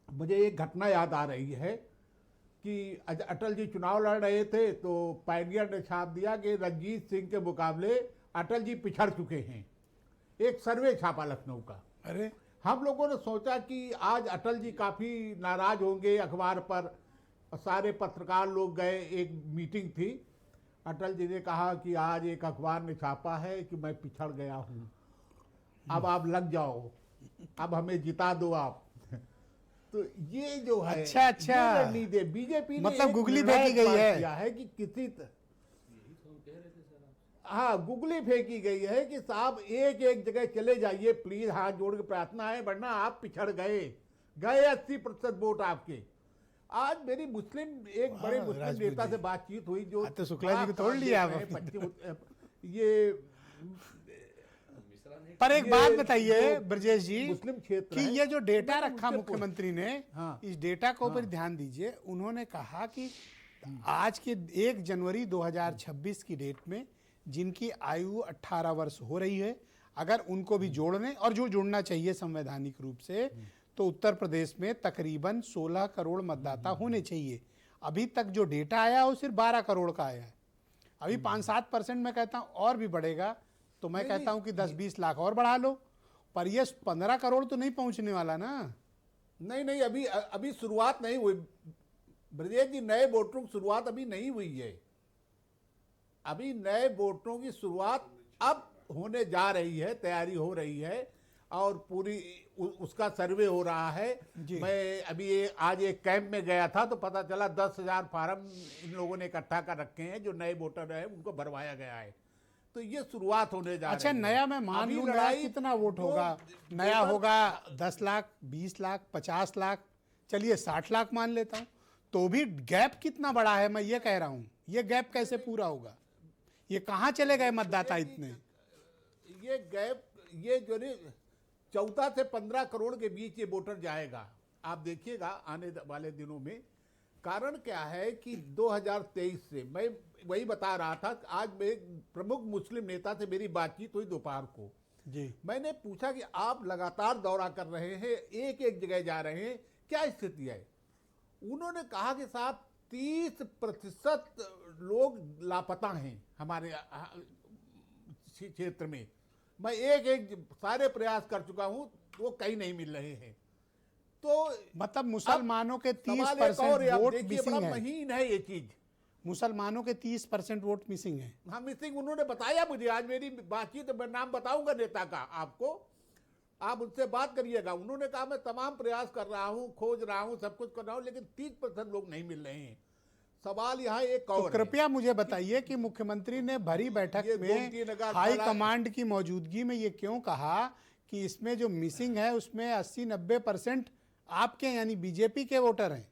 मुझे एक घटना याद आ रही है कि अटल जी चुनाव लड़ रहे थे तो पायनियर ने छाप दिया कि रंजीत सिंह के मुकाबले अटल जी पिछड़ चुके हैं। एक सर्वे छापा लखनऊ का। अरे, हम लोगों ने सोचा कि आज अटल जी काफ़ी नाराज होंगे अखबार पर, सारे पत्रकार लोग गए, एक मीटिंग थी। अटल जी ने कहा कि आज एक अखबार ने छापा है कि मैं पिछड़ गया हूँ, अब आप लग जाओ, अब हमें जिता दो आप। तो ये जो है अच्छा। बीजेपी ने मतलब एक गुगली निर्णायक फेंकी गई वार है। किया है कि किसी हाँ, गुगली फेंकी गई है कि साहब एक एक जगह चले जाइए प्लीज, हाथ जोड़ के प्रार्थना है, वरना आप पिछड़ गए 80% वोट आपके। आज मेरी एक बड़े मुस्लिम राजपूत नेता जी। से बातचीत हुई जो तो शुक्ला जी को तोड़ लिया आप ये पर एक बात बताइए ब्रजेश जी, मुस्लिम क्षेत्र कि है। ये जो डेटा मैंने रखा उनसे मुख्यमंत्री ने, हाँ। इस डेटा को ऊपर ध्यान दीजिए। उन्होंने कहा कि आज के 1 जनवरी 2026 की डेट में जिनकी आयु 18 वर्ष हो रही है, अगर उनको भी जोड़ लें, और जो जुड़ना चाहिए संवैधानिक रूप से, तो उत्तर प्रदेश में तकरीबन 16 करोड़ मतदाता होने चाहिए। अभी तक जो डेटा आया है वो सिर्फ 12 करोड़ का आया है। अभी 5-7% मैं कहता हूँ और भी बढ़ेगा, तो मैं कहता हूँ कि 10-20 लाख और बढ़ा लो, पर ये 15 करोड़ तो नहीं पहुंचने वाला ना। नहीं, अभी शुरुआत नहीं हुई ब्रजेश जी। नए वोटरों की शुरुआत अभी नहीं हुई है। अभी नए वोटरों की शुरुआत अब होने जा रही है, तैयारी हो रही है, और पूरी उसका सर्वे हो रहा है। मैं अभी आज एक कैंप में गया था तो पता चला 10,000 फार्म इन लोगों ने इकट्ठा कर रखे हैं, जो नए वोटर हैं उनको भरवाया गया है। तो ये शुरुआत होने जा अच्छा, रही है। नया मैं मान अभी लूं, नया लड़ाई कितना वोट जो होगा? नया पेपर- होगा 10 लाख, 20 लाख, 50 लाख, चलिए 60 लाख मान लेता हूं, तो भी गैप कितना बड़ा है, मैं ये कह रहा हूं। ये गैप कैसे पूरा होगा? ये कहां चले गए मतदाता इतने? ये गैप, ये जो 14 से 15 करोड़ के बीच ये वोटर जाएगा, आप देखिएगा आने वाले दिनों में। कारण क्या है कि 2023 से मैं वही बता रहा था, आज मैं प्रमुख मुस्लिम नेता से मेरी बातचीत हुई दोपहर को जी। मैंने पूछा कि आप लगातार दौरा कर रहे हैं, एक एक जगह जा रहे हैं, क्या स्थिति है? उन्होंने कहा कि साहब 30% लोग लापता हैं हमारे क्षेत्र में। मैं एक सारे प्रयास कर चुका हूं, वो कहीं नहीं मिल रहे हैं। तो मतलब मुसलमानों के सवाल एक और 30% है, आप वोट देखिए, मिसिंग बड़ा है। महीन है ये चीज। मुसलमानों के 30% वोट मिसिंग है। हाँ, मिसिंग उन्होंने बताया मुझे। आज मेरी बातचीत, मैं नाम बताऊंगा नेता का आपको, आप उनसे बात करिएगा। उन्होंने कहा मैं तमाम प्रयास कर रहा हूं, खोज रहा हूं, सब कुछ कर रहा हूं, लेकिन 30% लोग नहीं मिल रहे हैं। सवाल यहाँ एक तो और है। कृपया मुझे बताइए कि मुख्यमंत्री ने भरी बैठक ये में 2-3 अगर हाई सारा- कमांड की मौजूदगी में ये क्यों कहा कि इसमें जो मिसिंग है उसमें 80-90% आपके यानी बीजेपी के वोटर हैं?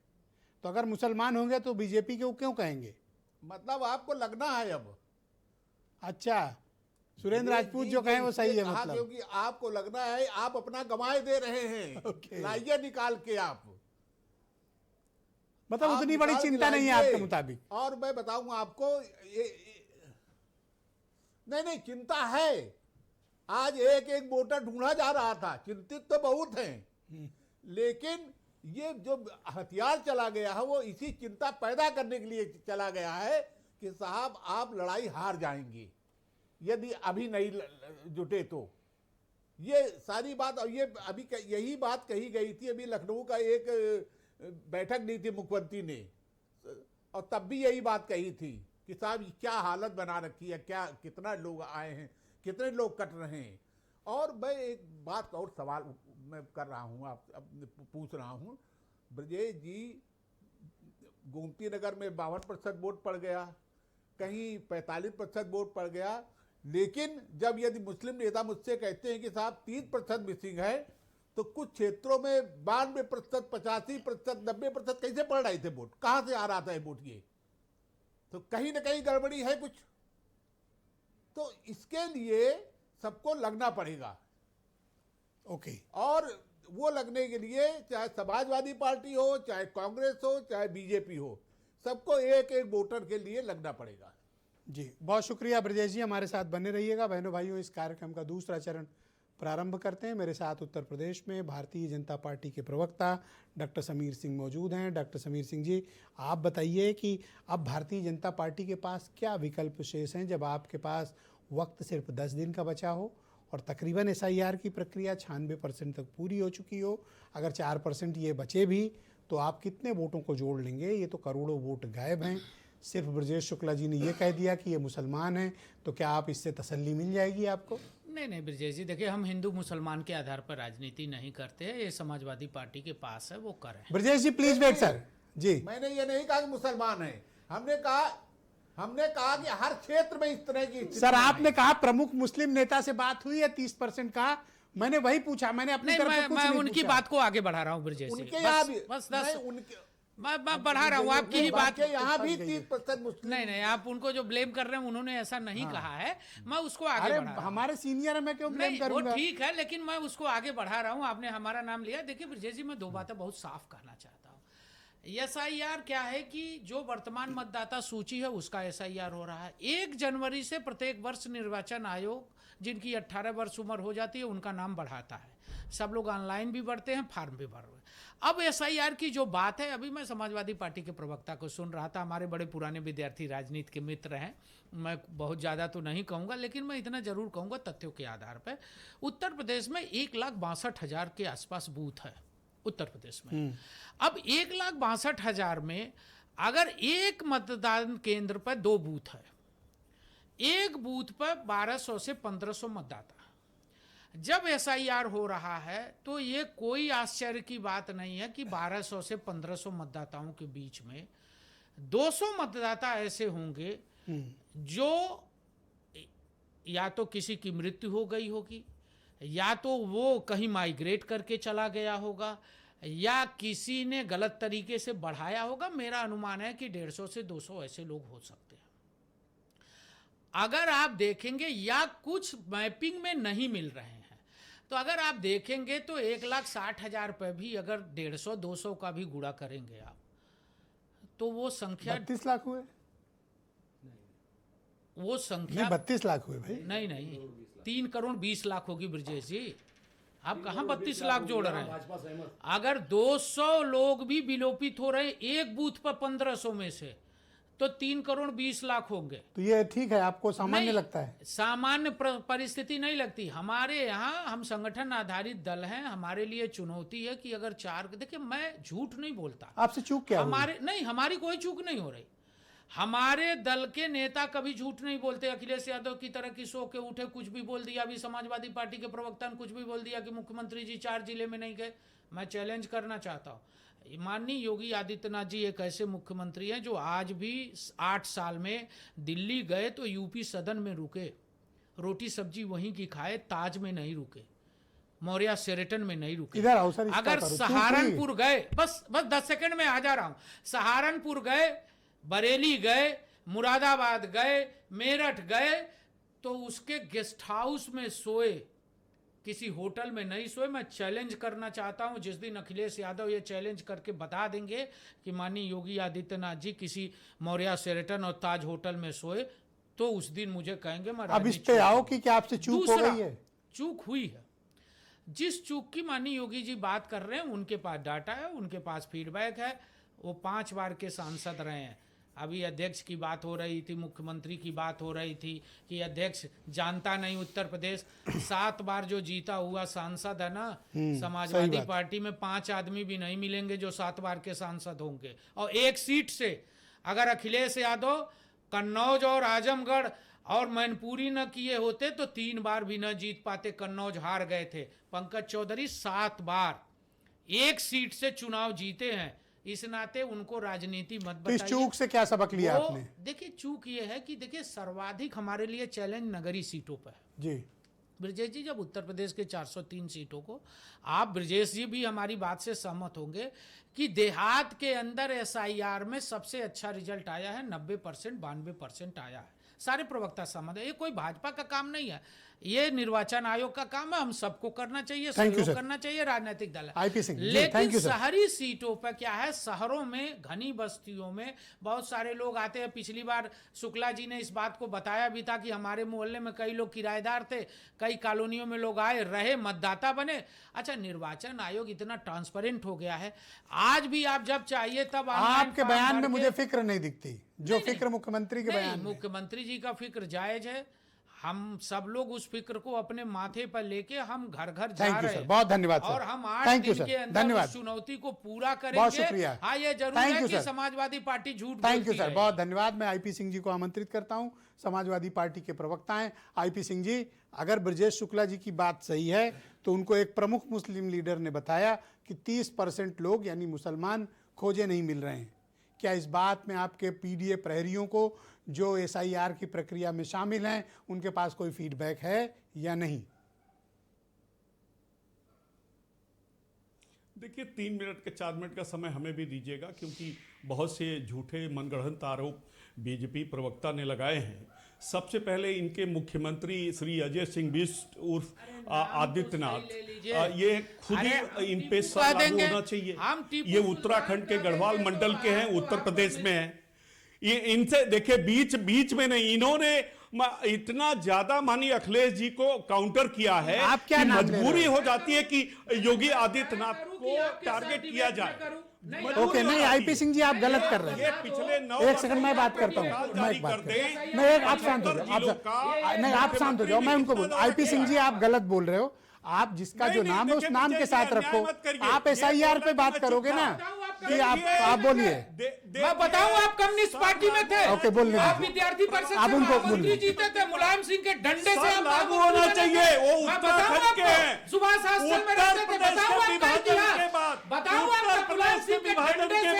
तो अगर मुसलमान होंगे तो बीजेपी के वो क्यों कहेंगे? मतलब आपको लगना है अब। अच्छा, सुरेंद्र राजपूत जो कहें वो सही है मतलब। क्योंकि आपको लगना है आप अपना गंवाए दे रहे हैं। लाइए निकाल के आप, मतलब आप उतनी बड़ी निकाल के चिंता नहीं है लाइए। आपके मुताबिक। और मैं बताऊंगा आपको नहीं चिंता है। आज एक एक वोटर ढूंढा जा रहा था, चिंतित तो बहुत हैं, लेकिन ये जो हथियार चला गया है वो इसी चिंता पैदा करने के लिए चला गया है कि साहब आप लड़ाई हार जाएंगे यदि अभी नहीं जुटे तो। ये सारी बात, और ये अभी यही बात कही गई थी। अभी लखनऊ का एक बैठक ली थी मुख्यमंत्री ने, और तब भी यही बात कही थी कि साहब क्या हालत बना रखी है, क्या कितना लोग आए हैं, कितने लोग कट रहे हैं। और मैं एक बात का और सवाल मैं कर रहा हूँ, आप पूछ रहा हूँ, ब्रजेश जी, गोमती नगर में 52% वोट पड़ गया, कहीं 45% वोट पड़ गया, लेकिन जब यदि मुस्लिम नेता मुझसे कहते हैं कि साहब 30% मिसिंग है, तो कुछ क्षेत्रों में 92%, 85%, 90% कैसे पड़ रहे थे वोट? कहाँ से आ रहा था ये वोट? ये तो कहीं ना कहीं गड़बड़ी है कुछ। तो इसके लिए सबको लगना पड़ेगा। ओके। और वो लगने के लिए चाहे समाजवादी पार्टी हो, चाहे कांग्रेस हो, चाहे बीजेपी हो, सबको एक एक वोटर के लिए लगना पड़ेगा। जी, बहुत शुक्रिया ब्रजेश जी, हमारे साथ बने रहिएगा। बहनों भाइयों, इस कार्यक्रम का दूसरा चरण प्रारंभ करते हैं। मेरे साथ उत्तर प्रदेश में भारतीय जनता पार्टी के प्रवक्ता डॉक्टर समीर सिंह मौजूद हैं। डॉक्टर समीर सिंह जी, आप बताइए कि अब भारतीय जनता पार्टी के पास क्या विकल्प शेष हैं जब आपके पास वक्त सिर्फ 10 दिन का बचा हो और तकरीबन SIR की प्रक्रिया 96% तक पूरी हो चुकी हो। अगर 4% ये बचे भी तो आप कितने वोटों को जोड़ लेंगे? ये तो करोड़ों वोट गायब हैं। सिर्फ ब्रजेश शुक्ला जी ने ये कह दिया कि ये मुसलमान हैं, तो क्या आप इससे तसल्ली मिल जाएगी आपको? नहीं ब्रजेश जी, देखिए हम हिंदू मुसलमान के आधार पर राजनीति नहीं करते हैं। ये समाजवादी पार्टी के पास है, वो करें। ब्रजेश जी प्लीज वेट सर। जी, मैंने ये नहीं कहा कि मुसलमान है, हमने कहा कि हर क्षेत्र में इस तरह की सर आपने कहा प्रमुख मुस्लिम नेता से बात हुई है 30% का, मैंने वही पूछा, मैंने अपनी तरफ से कुछ मैं नहीं उनकी पूछा। बात को आगे बढ़ा रहा हूँ ब्रजेश जी। उनके यहाँ भी बस 10 नहीं, उनके मैं बढ़ा रहा हूँ आपकी ही बात। यहाँ भी 30% मुस्लिम। नहीं आप उनको जो ब्लेम कर रहे हैं, उन्होंने ऐसा नहीं कहा है। मैं उसको आगे अरे बढ़ा रहा हूं। हमारे सीनियर है, मैं क्यों ब्लेम नहीं वो करूंगा? ठीक है, लेकिन मैं उसको आगे बढ़ा रहा हूँ। आपने हमारा नाम लिया। देखिए ब्रजेश जी, मैं 2 बातें बहुत साफ कहना चाहता हूँ। SIR क्या है कि जो वर्तमान मतदाता सूची है उसका SIR हो रहा है। 1 जनवरी से प्रत्येक वर्ष निर्वाचन आयोग जिनकी 18 वर्ष उम्र हो जाती है उनका नाम बढ़ाता है। सब लोग ऑनलाइन भी बढ़ते हैं, फॉर्म भी भर रहे हैं। अब SIR की जो बात है, अभी मैं समाजवादी पार्टी के प्रवक्ता को सुन रहा था, हमारे बड़े पुराने विद्यार्थी राजनीति के मित्र हैं। मैं बहुत ज़्यादा तो नहीं कहूँगा, लेकिन मैं इतना जरूर कहूँगा तथ्यों के आधार पर उत्तर प्रदेश में 1,62,000 के आसपास बूथ है उत्तर प्रदेश में। अब 1,62,000 में अगर एक मतदान केंद्र पर 2 बूथ है, एक बूथ पर 1200 से 1500 मतदाता, जब SIR हो रहा है तो ये कोई आश्चर्य की बात नहीं है कि 1200 से 1500 मतदाताओं के बीच में 200 मतदाता ऐसे होंगे जो या तो किसी की मृत्यु हो गई होगी, या तो वो कहीं माइग्रेट करके चला गया होगा, या किसी ने गलत तरीके से बढ़ाया होगा। मेरा अनुमान है कि 150 से 200 ऐसे लोग हो सकते हैं। अगर आप देखेंगे, या कुछ मैपिंग में नहीं मिल रहे हैं, तो अगर आप देखेंगे तो 1,60,000 पर भी अगर 150-200 का भी गुणा करेंगे आप, तो वो संख्या 32 लाख हुए? वो संख्या 32 लाख हुए भाई। नहीं 3 करोड़ 20 लाख होगी ब्रजेश जी। आप कहाँ 32 लाख जोड़ रहे हैं? अगर 200 लोग भी विलोपित हो रहे हैं एक बूथ पर 1500 में से, तो 3 करोड़ 20 लाख होंगे। तो ये ठीक है, आपको सामान्य नहीं, लगता है? सामान्य परिस्थिति नहीं लगती। हमारे यहाँ हम संगठन आधारित दल हैं, हमारे लिए चुनौती है कि अगर 4, देखिए मैं झूठ नहीं बोलता। आपसे चूक क्या हुई? हमारी कोई चूक नहीं हो रही। हमारे दल के नेता कभी झूठ नहीं बोलते। अखिलेश यादव की तरह की सो के उठे, कुछ भी बोल दिया। अभी समाजवादी पार्टी के प्रवक्ता ने कुछ भी बोल दिया कि मुख्यमंत्री जी 4 जिले में नहीं गए। मैं चैलेंज करना चाहता हूँ, माननीय योगी आदित्यनाथ जी एक ऐसे मुख्यमंत्री हैं जो आज भी 8 साल में दिल्ली गए तो यूपी सदन में रुके, रोटी सब्जी वहीं की खाए, ताज में नहीं रुके। मौर्या शेरेटन में नहीं रुके। इधर आओ सर, इसका अगर करो, चूक सहारनपुर गए, बस 10 सेकंड में आ जा रहा हूं, सहारनपुर गए, बरेली गए, मुरादाबाद गए, मेरठ गए, तो उसके गेस्ट हाउस में सोए, किसी होटल में नहीं सोए। मैं चैलेंज करना चाहता हूं, जिस दिन अखिलेश यादव ये चैलेंज करके बता देंगे कि माननीय योगी आदित्यनाथ जी किसी मौर्या शेरेटन और ताज होटल में सोए, तो उस दिन मुझे कहेंगे मैं अब इस पे आओ कि क्या आपसे चूक हो गई है? चूक हुई है। जिस चूक की माननीय योगी जी बात कर रहे हैं, उनके पास डाटा है, उनके पास फीडबैक है। वो 5 बार के सांसद रहे हैं। अभी अध्यक्ष की बात हो रही थी, मुख्यमंत्री की बात हो रही थी कि अध्यक्ष जानता नहीं उत्तर प्रदेश। 7 बार जो जीता हुआ सांसद है ना, समाजवादी पार्टी में 5 आदमी भी नहीं मिलेंगे जो 7 बार के सांसद होंगे। और एक सीट से अगर अखिलेश यादव कन्नौज और आजमगढ़ और मैनपुरी न किए होते तो 3 बार भी न जीत पाते। कन्नौज हार गए थे। पंकज चौधरी 7 बार एक सीट से चुनाव जीते हैं। इस नाते उनको राजनीति मत बताइए। इस चूक से क्या सबक लिया आपने? देखिए, चूक ये है कि देखिए सर्वाधिक हमारे लिए चैलेंज नगरीय सीटों पर है। जी ब्रजेश जी, जब उत्तर प्रदेश के 403 सीटों को, आप ब्रजेश जी भी हमारी बात से सहमत होंगे कि देहात के अंदर एसआईआर में सबसे अच्छा रिजल्ट आया है। 90% 92% आया है। सारे प्रवक्ता सहमत है। ये कोई भाजपा का काम नहीं है, ये निर्वाचन आयोग का काम है। हम सबको करना चाहिए, सहयोग करना चाहिए, राजनीतिक दल है। आईपी सिंह, लेकिन शहरी सीटों पर क्या है, शहरों में घनी बस्तियों में बहुत सारे लोग आते हैं। पिछली बार शुक्ला जी ने इस बात को बताया भी था कि हमारे मोहल्ले में कई लोग किराएदार थे, कई कॉलोनियों में लोग आए, रहे, मतदाता बने। अच्छा, निर्वाचन आयोग इतना ट्रांसपेरेंट हो गया है, आज भी आप जब चाहिए तब आपके बयान में मुझे फिक्र नहीं दिखती, जो फिक्र मुख्यमंत्री के बयान में। मुख्यमंत्री जी का फिक्र जायज है। हम सब लोग उस फिक्र को अपने माथे पर लेके हम घर घर जा रहे हैं। बहुत धन्यवाद सर। और हम 8 दिन के अंदर उस चुनौती को पूरा करेंगे। बहुत शुक्रिया। हाँ, ये जरूर है कि समाजवादी पार्टी झूठ बोलती है। थैंक यू सर, बहुत धन्यवाद। मैं आईपी सिंह जी को आमंत्रित करता हूं, समाजवादी पार्टी के प्रवक्ता हैं। आईपी सिंह जी, अगर ब्रजेश शुक्ला जी की बात सही है तो उनको एक प्रमुख मुस्लिम लीडर ने बताया कि 30% लोग यानी मुसलमान खोजे नहीं मिल रहे हैं। क्या इस बात में आपके पीडीए प्रहरियों को जो एसआईआर की प्रक्रिया में शामिल हैं उनके पास कोई फीडबैक है या नहीं? देखिए, 3 मिनट के 4 मिनट का समय हमें भी दीजिएगा, क्योंकि बहुत से झूठे मनगढ़ंत आरोप बीजेपी प्रवक्ता ने लगाए हैं। सबसे पहले इनके मुख्यमंत्री श्री अजय सिंह बिष्ट उर्फ आदित्यनाथ, ये खुद ही इन पे लागू होना चाहिए। ये उत्तराखंड के गढ़वाल मंडल के हैं, उत्तर प्रदेश में हैं। ये इनसे देखिए, बीच में नहीं, इन्होंने इतना ज्यादा माननीय अखिलेश जी को काउंटर किया है कि मजबूरी हो जाती है कि योगी आदित्यनाथ को टारगेट किया जाए। ओके, नहीं आईपी सिंह जी, आप गलत कर रहे हैं। पिछले 9 एक सेकंड मैं बात करता हूँ। आप शांत हो जाओ। नहीं, आप शांत हो जाओ, मैं उनको बोल। आईपी सिंह जी, आप गलत बोल रहे हो। आप जिसका जो नाम है उस नाम के साथ रखो। आप एसआईआर पे बात करोगे ना कि आप बोलिए। मैं बताऊं, आप कम्युनिस्ट पार्टी में थे। ओके, बोलने आप विद्यार्थी परिषद से मंत्री जीते थे। मुलायम सिंह के डंडे से आप लागू होना चाहिए। वो उत्तराखंड के हैं, सुभाष आश्रम में रहते थे। बताओ आपका इतिहास, बताओ आपका मुलायम सिंह के डंडे से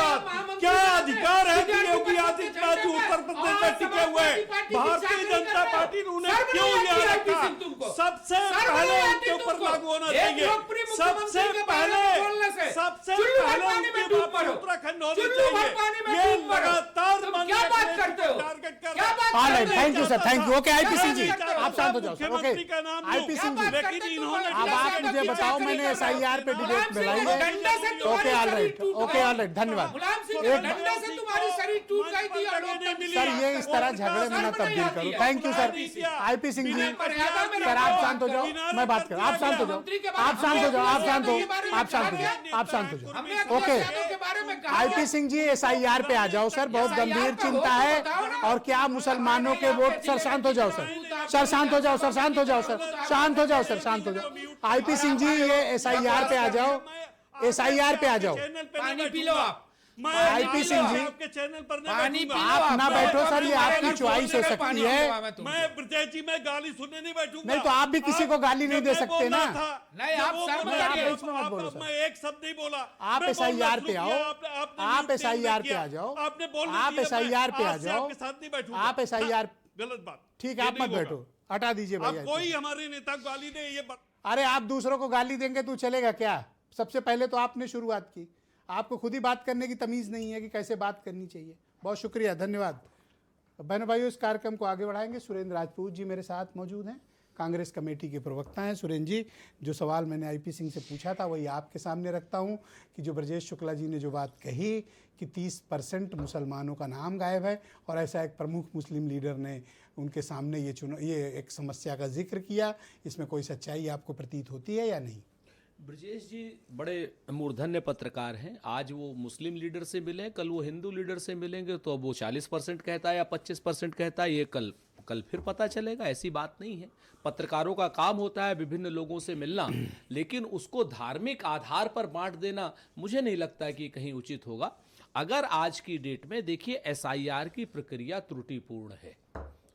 क्या अधिकार है कि योगी आदित्यनाथ जी उत्तर प्रदेश में टिके हुए? भारतीय जनता पार्टी ने उन्हें क्यों यहाँ रखा? सबसे पहले उनके ऊपर लागू होना चाहिए। सबसे पहले उत्तराखंड होना चाहिए। ये लगातार क्या बात करते हो? टारगेट कर रहे हैं। Thank you sir, thank you. Okay IP Singh ji, आप शांत हो जाओ। ओके आईपी सिंह जी, लेकिन इन्होंने अब आप मुझे बताओ, मैंने एसआईआर पे डिबेट में लाई है। Okay all right, okay all right, धन्यवाद। सर, ये इस तरह झगड़े में ना तब्दील करो। Thank you sir. IP Singh ji, sir आप शांत हो जाओ, मैं बात कर। आप शांत हो जाओ, आप शांत हो जाओ, आप शांत हो, आप शांत हो जाओ, आप शांत हो जाओ। ओके आईपी सिंह जी, एसआईआर पे आ जाओ सर, बहुत गंभीर चिंता है। और क्या मुसलमानों के वोट? सर शांत हो जाओ सर, सर शांत हो जाओ, सर शांत हो जाओ, सर शांत हो जाओ, सर शांत हो जाओ। आईपी सिंह जी, ये एसआईआर पे आ जाओ, एसआईआर पे आ जाओ। पानी पी लो आप। आईपी सिंह जी, आपके चैनल पर पानी पी लो आप ना बैठो सर, ये आपकी चॉइस हो सकती है। मैं ब्रजेश जी में गाली सुनने नहीं बैठूंगा। नहीं तो आप भी किसी को गाली नहीं दे सकते ना। नहीं, आप शर्म करिए। इसमें मत बोलो सर। मैं एक शब्द नहीं बोला। आप एसआईआर पे आओ, आप एसआईआर पे आ जाओ, आपने बोल आप एसआईआर पे आ जाओ, आपके साथ नहीं बैठूंगा। आप एसआईआर। गलत बात। ठीक है, आप मत बैठो, हटा दीजिए आप भैया। कोई हमारे नेता को गाली दे ये अरे आप दूसरों को गाली देंगे तो चलेगा क्या? सबसे पहले तो आपने शुरुआत की, आपको खुद ही बात करने की तमीज़ नहीं है कि कैसे बात करनी चाहिए। बहुत शुक्रिया, धन्यवाद। बहनों भाइयों, इस कार्यक्रम को आगे बढ़ाएंगे। सुरेंद्र राजपूत जी मेरे साथ मौजूद हैं, कांग्रेस कमेटी के प्रवक्ता हैं। सुरेंद्र जी, जो सवाल मैंने आईपी सिंह से पूछा था वही आपके सामने रखता हूं कि जो ब्रजेश शुक्ला जी ने जो बात कही कि 30% मुसलमानों का नाम गायब है, और ऐसा एक प्रमुख मुस्लिम लीडर ने उनके सामने ये एक समस्या का जिक्र किया, इसमें कोई सच्चाई आपको प्रतीत होती है या नहीं? ब्रजेश जी बड़े मूर्धन्य पत्रकार हैं। आज वो मुस्लिम लीडर से मिले, कल वो हिंदू लीडर से मिलेंगे, तो अब वो 40% कहता है या 25% कहता है, ये कल फिर पता चलेगा। ऐसी बात नहीं है। पत्रकारों का काम होता है विभिन्न लोगों से मिलना, लेकिन उसको धार्मिक आधार पर बांट देना मुझे नहीं लगता है कि कहीं उचित होगा। अगर आज की डेट में देखिए, एसआईआर की प्रक्रिया त्रुटिपूर्ण है।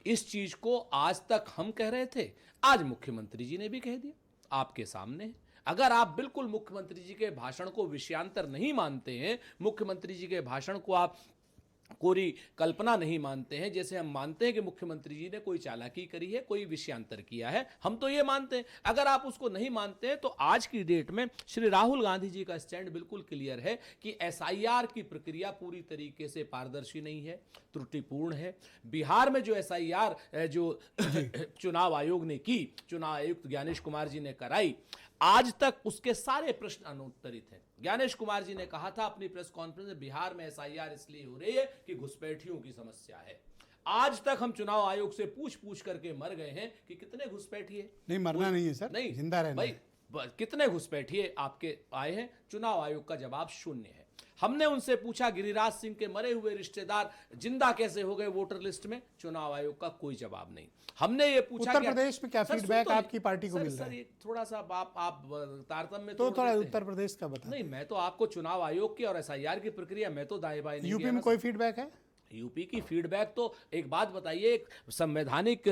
इस चीज को आज तक हम कह रहे थे, आज मुख्यमंत्री जी ने भी कह दिया, आपके सामने है। अगर आप बिल्कुल मुख्यमंत्री जी के भाषण को विषयांतर नहीं मानते हैं, मुख्यमंत्री जी के भाषण को आप कोरी कल्पना नहीं मानते हैं, जैसे हम मानते हैं कि मुख्यमंत्री जी ने कोई चालाकी करी है, कोई विषयांतर किया है, हम तो ये मानते हैं। अगर आप उसको नहीं मानते हैं तो आज की डेट में श्री राहुल गांधी जी का स्टैंड बिल्कुल क्लियर है कि एसआईआर की प्रक्रिया पूरी तरीके से पारदर्शी नहीं है, त्रुटिपूर्ण है। बिहार में जो एसआईआर जो चुनाव आयोग ने की, चुनाव आयुक्त ज्ञानेश कुमार जी ने कराई, आज तक उसके सारे प्रश्न अनुत्तरित हैं। ज्ञानेश कुमार जी ने कहा था अपनी प्रेस कॉन्फ्रेंस में, बिहार में एसआईआर इसलिए हो रही है कि घुसपैठियों की समस्या है। आज तक हम चुनाव आयोग से पूछ करके मर गए हैं कि कितने घुसपैठिए। नहीं, मरना नहीं है सर, नहीं, जिंदा रहना भाई कितने घुसपैठिए आपके आए हैं? चुनाव आयोग का जवाब शून्य है। हमने उनसे पूछा गिरिराज सिंह के मरे हुए रिश्तेदार जिंदा कैसे हो गए वोटर लिस्ट में, चुनाव आयोग का कोई जवाब नहीं। हमने ये पूछा उत्तर प्रदेश में क्या फीडबैक आपकी पार्टी को मिल रहा है? थोड़ा सा आप तारतम्य तो थोड़ा उत्तर प्रदेश का बता। नहीं, मैं तो आपको चुनाव आयोग की और एसआईआर की प्रक्रिया मैं तो दाएं बाएं नहीं यूपी में कोई फीडबैक है? यूपी की फीडबैक तो एक बात बताइए, एक संवैधानिक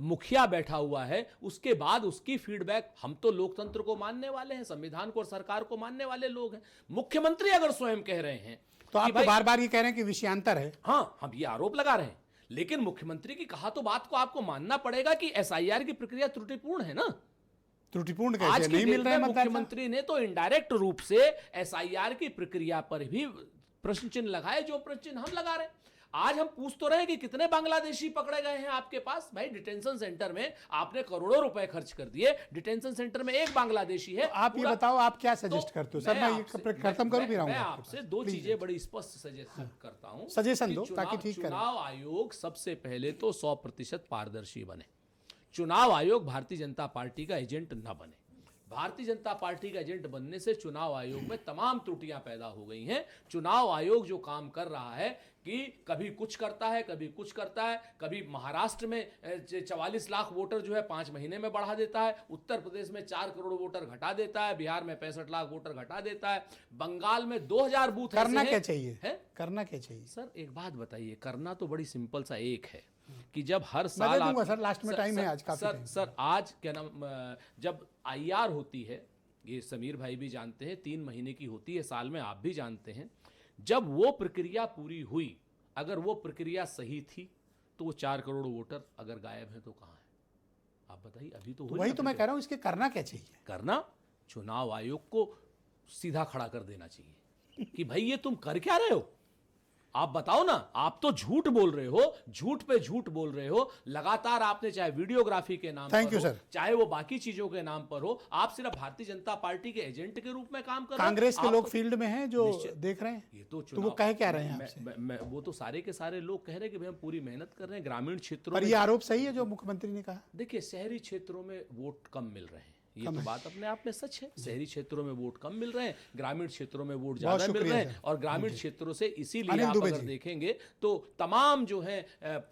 मुखिया बैठा हुआ है, उसके बाद उसकी फीडबैक, हम तो लोकतंत्र को मानने वाले हैं, संविधान को और सरकार को मानने वाले लोग हैं। मुख्यमंत्री अगर स्वयं कह रहे हैं तो आप तो बार बार ये कह रहे हैं कि विषयांतर है। हाँ, हम ये आरोप लगा रहे हैं, लेकिन मुख्यमंत्री की कहा तो बात को आपको मानना पड़ेगा कि एसआईआर की प्रक्रिया त्रुटिपूर्ण है ना। त्रुटिपूर्ण कैसे? आज नहीं मिल रहे हैं मतदाता? मुख्यमंत्री ने तो इनडायरेक्ट रूप से एसआईआर की प्रक्रिया पर भी प्रश्न चिन्ह लगाए, जो प्रश्न चिन्ह हम लगा रहे हैं। आज हम पूछ तो रहे हैं कि कितने बांग्लादेशी पकड़े गए हैं आपके पास। भाई, डिटेंशन सेंटर में आपने करोड़ों रुपए खर्च कर दिए, डिटेंशन सेंटर में एक बांग्लादेशी है। तो आप ये बताओ, आप क्या सजेस्ट करते हो? सर मैं ये खत्म करूं, फिर मैं आपसे दो चीजें बड़ी स्पष्ट सजेस्ट करता हूं। सजेशन दो ताकि ठीक करें। चुनाव आयोग सबसे पहले तो 100% पारदर्शी बने। चुनाव आयोग भारतीय जनता पार्टी का एजेंट न बने। भारतीय जनता पार्टी का एजेंट बनने से चुनाव आयोग में तमाम त्रुटियां पैदा हो गई हैं। चुनाव आयोग जो काम कर रहा है कि कभी कुछ करता है, कभी कुछ करता है, कभी महाराष्ट्र में 44 लाख वोटर जो है 5 महीने में बढ़ा देता है, उत्तर प्रदेश में 4 करोड़ वोटर घटा देता है, बिहार में 65 लाख वोटर घटा देता है, बंगाल में 2000 बूथ करना क्या चाहिए है? करना क्या चाहिए सर? एक बात बताइए, करना तो बड़ी सिंपल सा एक है कि जब हर साल आप सर लास्ट में टाइम है आज का सर आज क्या नाम, जब आईआर होती है, ये समीर भाई भी जानते हैं, 3 महीने की होती है साल में, आप भी जानते हैं। जब वो प्रक्रिया पूरी हुई, अगर वो प्रक्रिया सही थी तो वो 4 करोड़ वोटर अगर गायब हैं तो कहाँ है? आप बताइए। अभी तो वही तो मैं कह रहा हूँ, इसके करना क्या चाहिए? करना, चुनाव आयोग को सीधा खड़ा कर देना चाहिए कि भाई ये तुम कर क्या रहे हो? आप बताओ ना। आप तो झूठ बोल रहे हो, झूठ पे झूठ बोल रहे हो लगातार। आपने चाहे वीडियोग्राफी के नाम पर हो, चाहे वो बाकी चीजों के नाम पर हो, आप सिर्फ भारतीय जनता पार्टी के एजेंट के रूप में काम कर रहे हैं। कांग्रेस के लोग फील्ड में हैं जो देख रहे हैं। ये तो वो कह क्या रहे हैं आपसे? वो तो सारे के सारे लोग कह रहे हैं कि भाई हम पूरी मेहनत कर रहे हैं। ग्रामीण क्षेत्रों पर ये आरोप सही है जो मुख्यमंत्री ने कहा? देखिए, शहरी क्षेत्रों में वोट कम मिल रहे हैं, ये तो बात अपने आप में सच है। शहरी क्षेत्रों में वोट कम मिल रहे हैं, ग्रामीण क्षेत्रों में वोट ज्यादा मिल रहे हैं। और ग्रामीण क्षेत्रों से इसीलिए आप अगर देखेंगे तो तमाम जो है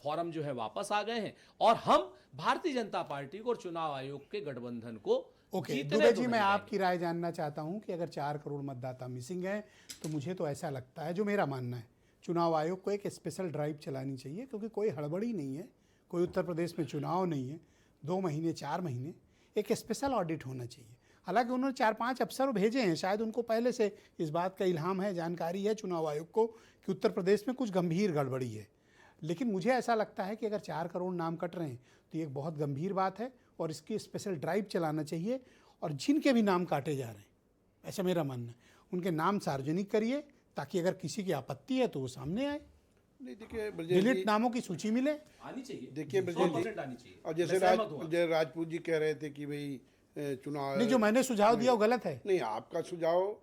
फॉर्म जो है वापस आ गए हैं। और हम भारतीय जनता पार्टी को और चुनाव आयोग के गठबंधन को दुबे जी, मैं आपकी राय जानना चाहता हूं कि अगर 4 करोड़ मतदाता मिसिंग हैं तो मुझे तो ऐसा लगता है, जो मेरा मानना है, चुनाव आयोग को एक स्पेशल ड्राइव चलानी चाहिए, क्योंकि कोई हड़बड़ी नहीं है, कोई उत्तर प्रदेश में चुनाव नहीं है, 2 महीने 4 महीने एक स्पेशल ऑडिट होना चाहिए। हालांकि उन्होंने 4-5 अफसर भेजे हैं, शायद उनको पहले से इस बात का इल्हाम है, जानकारी है चुनाव आयोग को कि उत्तर प्रदेश में कुछ गंभीर गड़बड़ी है। लेकिन मुझे ऐसा लगता है कि अगर 4 करोड़ नाम कट रहे हैं तो ये एक बहुत गंभीर बात है और इसकी स्पेशल ड्राइव चलाना चाहिए। और जिनके भी नाम काटे जा रहे हैं, ऐसा मेरा मानना है, उनके नाम सार्वजनिक करिए ताकि अगर किसी की आपत्ति है तो वो सामने आए। नहीं देखिए ब्रजेश डिलीट जी, नामों की सूची मिले। आनी चाहिए, देखिए ब्रजेश 100% आनी जी, चाहिए। और जैसे मैं सहमत हूं जय राजपूत जी कह रहे थे कि भाई चुनाव नहीं, जो मैंने सुझाव दिया वो गलत है। नहीं, आपका सुझाव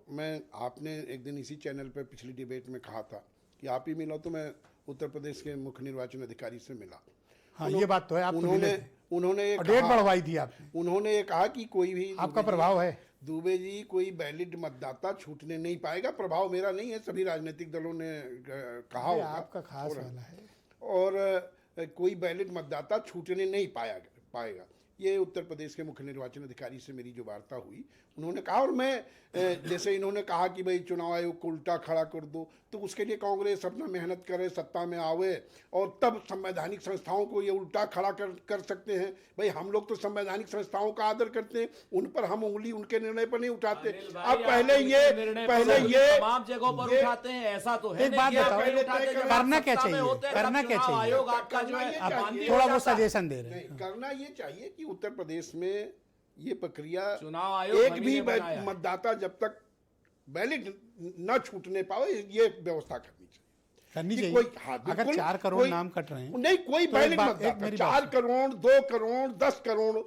आपने एक दिन इसी चैनल पर पिछली डिबेट में कहा था कि आप ही मिला, तो मैं उत्तर प्रदेश के मुख्य निर्वाचन अधिकारी से मिला। हाँ, ये बात तो है, आप तो मिले थे। उन्होंने ये और डेट कहा- बढ़वाई थी आपने। उन्होंने ये कहा कि कोई भी आपका प्रभाव है। दुबे जी, कोई वैलिड मतदाता छूटने नहीं पाएगा। प्रभाव मेरा नहीं है, सभी राजनीतिक दलों ने कहा ये होगा। आपका खास वाला है। और कोई वैलिड मतदाता छूटने नहीं पाएगा। ये उत्तर प्रदेश के मुख्य निर्वाचन अधिकारी से मेरी जो वार्ता हुई, उन्होंने कहा। और मैं जैसे इन्होंने कहा कि भाई चुनाव आयोग को उल्टा खड़ा कर दो, तो उसके लिए कांग्रेस अपना मेहनत करे, सत्ता में आवे और तब संवैधानिक संस्थाओं को ये उल्टा खड़ा कर सकते हैं। भाई हम लोग तो संवैधानिक संस्थाओं का आदर करते हैं, उन पर हम उंगली उनके निर्णय पर नहीं उठाते। अब पहले ये तमाम जगहों पर उठाते हैं, ऐसा तो है। एक बात बताओ, करना क्या चाहिए? करना क्या चाहिए? आयोग आपका जो है थोड़ा वो सजेशन दे रहे हैं। नहीं, करना ये चाहिए कि उत्तर प्रदेश में ये प्रक्रिया, चुनाव आयोग एक नवीन भी ने बनाया है। मतदाता जब तक वैलिड न छूटने पाए, ये व्यवस्था करनी चाहिए। करनी कि चाहिए। कोई- हाँ, अगर बिल्कुल, 4 करोड़ कोई- नाम कट रहे हैं नहीं, कोई तो वैलिड एक मतदाता मेरी 4 बात करोड़ 2 करोड़ 10 करोड़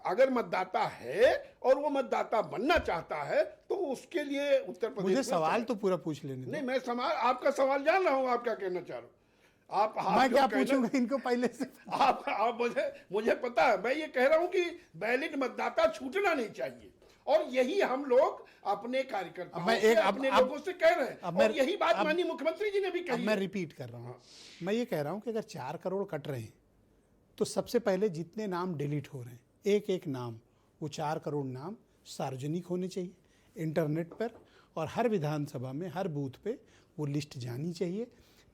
अगर मतदाता है और वो मतदाता बनना चाहता है, तो उसके लिए उत्तर प्रदेश मुझे में सवाल तो पूरा पूछ लेने दो। नहीं, मैं आपका सवाल जान रहा हूँ, आप क्या कहना चाह रहे हो। आप मैं जो क्या कहना- पूछूंगा इनको पहले से? आप मुझे पता है। मैं ये कह रहा हूं कि वैलिड मतदाता छूटना नहीं चाहिए, और यही हम लोग अपने कार्यकर्ताओं से, अपने लोगों से कह रहे हैं। और यही बात माननीय मुख्यमंत्री जी ने भी अब कही मैं है। रिपीट कर रहा हूँ। मैं ये कह रहा हूँ कि अगर 4 करोड़ कट रहे हैं तो सबसे पहले जितने नाम डिलीट हो रहे हैं, एक एक नाम, वो 4 करोड़ नाम सार्वजनिक होने चाहिए इंटरनेट पर, और हर विधानसभा में हर बूथ पे वो लिस्ट जानी चाहिए,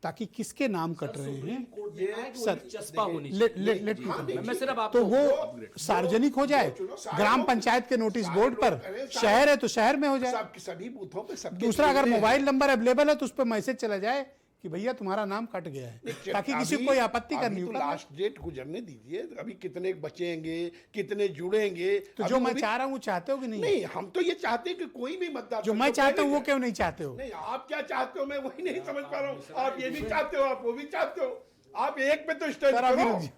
ताकि किसके नाम कट रहे हैं सर चस्पा होनी लेट मैं सिर्फ आपको तो वो सार्वजनिक हो जाए। ग्राम पंचायत के नोटिस बोर्ड पर, शहर है तो शहर में हो जाए। सभी बूथों पे सबके दूसरा, अगर चेहरे हैं। मोबाइल नंबर अवेलेबल है तो उस पर मैसेज चला जाए कि भैया तुम्हारा नाम कट गया है, ताकि किसी को कोई आपत्ति करनी हो। लास्ट डेट गुजरने दीजिए, अभी कितने बचेंगे, कितने जुड़ेंगे। तो जो मैं चाह रहा हूँ वो चाहते हो कि नहीं? नहीं, हम तो ये चाहते हैं कि कोई भी मतदाता, जो मैं चाहता हूँ वो क्यों नहीं चाहते हो? नहीं, आप क्या चाहते हो मैं वही नहीं समझ पा रहा हूँ। आप ये भी चाहते हो, आप वो भी चाहते हो। आप एक पे तो स्टैंड सर, अभी करो। रुक जाइए।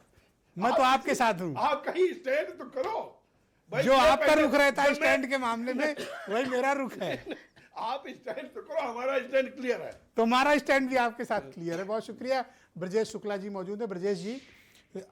मैं तो आपके साथ हूँ। आप कहीं स्टैंड तो करो भाई। जो ये आपका पहले- रुख रहता है जब मैं- स्टैंड के मामले में, वही मेरा रुख है। आप स्टैंड तो करो, हमारा स्टैंड क्लियर है। तो हमारा स्टैंड भी आपके साथ क्लियर है। बहुत शुक्रिया। ब्रजेश शुक्ला जी मौजूद है। ब्रजेश जी,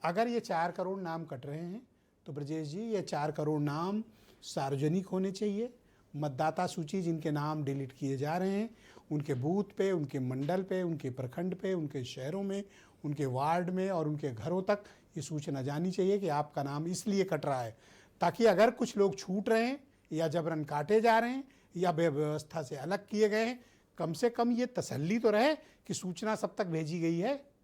अगर ये 4 करोड़ नाम कट रहे हैं तो ब्रजेश जी, ये 4 करोड़ नाम सार्वजनिक होने चाहिए। मतदाता सूची जिनके नाम डिलीट किए जा रहे हैं, उनके बूथ पे, उनके मंडल पे, उनके प्रखंड पे, उनके शहरों में, उनके वार्ड में और उनके घरों तक ये सूचना जानी चाहिए कि आपका नाम इसलिए कट रहा है, ताकि अगर कुछ लोग छूट रहे हैं या जबरन काटे जा रहे हैं या व्यवस्था से अलग किए गए हैं, कम से कम ये तसल्ली तो रहे कि सूचना सब तक भेजी गई है।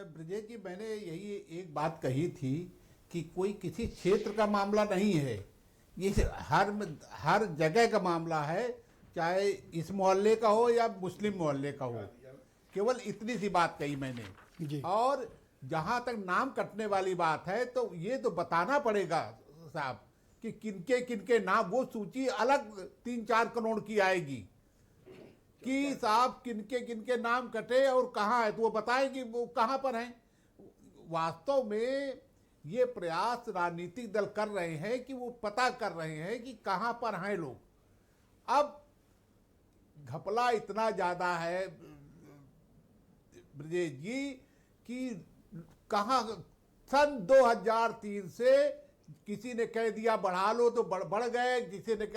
ब्रजेश जी, मैंने यही एक बात कही थी कि कोई किसी क्षेत्र का मामला नहीं है, ये हर जगह का मामला है, चाहे इस मोहल्ले का हो या मुस्लिम मोहल्ले का हो। केवल इतनी सी बात कही मैंने जी। और जहां तक नाम कटने वाली बात है, तो ये तो बताना पड़ेगा साहब कि किनके किनके नाम, वो सूची अलग 3-4 करोड़ की आएगी कि साहब किनके किनके नाम कटे और कहाँ है, तो वो बताएंगे वो कहाँ पर हैं। वास्तव में ये प्रयास राजनीतिक दल कर रहे हैं कि वो पता कर रहे हैं कि कहाँ पर हैं लोग। अब घपला इतना ज़्यादा है ब्रजेश जी कि कहाँ सन 2003 से किसी ने कह दिया बढ़ा लो तो बढ़ गए, किसी ने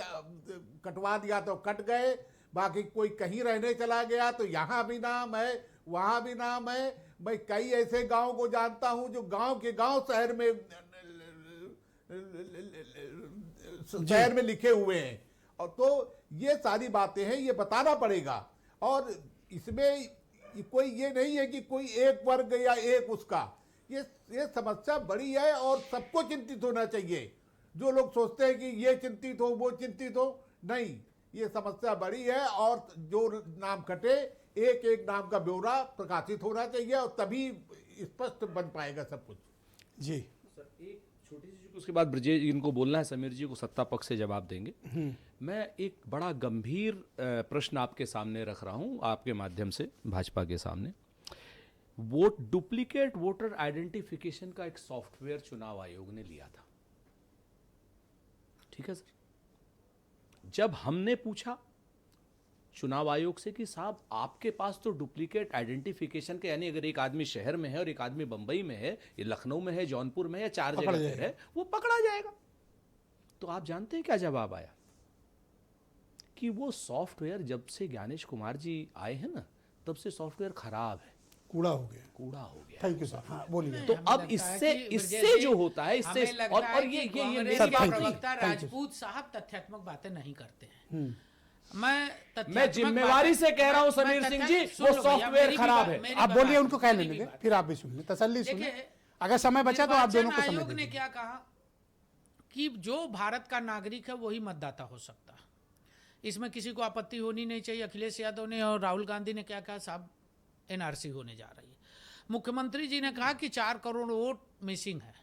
कटवा दिया तो कट गए, बाकी कोई कहीं रहने चला गया तो यहाँ भी नाम है, वहाँ भी नाम है। मैं कई ऐसे गांव को जानता हूँ जो गांव के गांव शहर में लिखे हुए हैं। और तो ये सारी बातें हैं, ये बताना पड़ेगा। और इसमें कोई ये नहीं है कि कोई एक वर्ग या एक उसका, ये समस्या बड़ी है और सबको चिंतित होना चाहिए। जो लोग सोचते हैं कि ये चिंतित हो वो चिंतित हो, नहीं, ये समस्या बड़ी है। और जो नाम कटे एक एक नाम का ब्यौरा प्रकाशित होना चाहिए और तभी स्पष्ट बन पाएगा सब कुछ। जी एक छोटी सी चीज़, उसके बाद ब्रजेश इनको बोलना है, समीर जी को सत्ता पक्ष से जवाब देंगे। मैं एक बड़ा गंभीर प्रश्न आपके सामने रख रहा हूं, आपके माध्यम से भाजपा के सामने। डुप्लीकेट वोटर आइडेंटिफिकेशन का एक सॉफ्टवेयर चुनाव आयोग ने लिया था, ठीक है सर। जब हमने पूछा चुनाव आयोग से कि साहब आपके पास तो डुप्लीकेट आइडेंटिफिकेशन के, यानी अगर एक आदमी शहर में है और एक आदमी बंबई में है, ये लखनऊ में है, जौनपुर में है, 4 जगह पर है, वो पकड़ा जाएगा। तो आप जानते हैं क्या जवाब आया? कि वो सॉफ्टवेयर जब से ज्ञानेश कुमार जी आए हैं ना, तब से सॉफ्टवेयर खराब है, कूड़ा हो गया। कूड़ा हो गया। Thank you sir. हाँ बोलिए। तो अब इससे जो होता है, इससे और ये मेरी सर, thank you, प्रवक्ता thank you। राजपूत साहब तथ्यात्मक बातें नहीं करते हैं। मैं जिम्मेवारी से कह रहा हूं समीर सिंह जी, वो सॉफ्टवेयर खराब है। आप बोलिए, उनको कहने देंगे, फिर आप भी सुन लें, तसल्ली सुनिए। अगर समय बचा तो आप दोनों को समय आयोग ने देंगे। क्या कहा कि जो भारत का नागरिक है वही मतदाता हो सकता है, इसमें किसी को आपत्ति होनी नहीं चाहिए। अखिलेश यादव ने और राहुल गांधी ने क्या कहा, साहब एनआरसी होने जा रही है। मुख्यमंत्री जी ने कहा कि 4 करोड़ वोट मिसिंग है।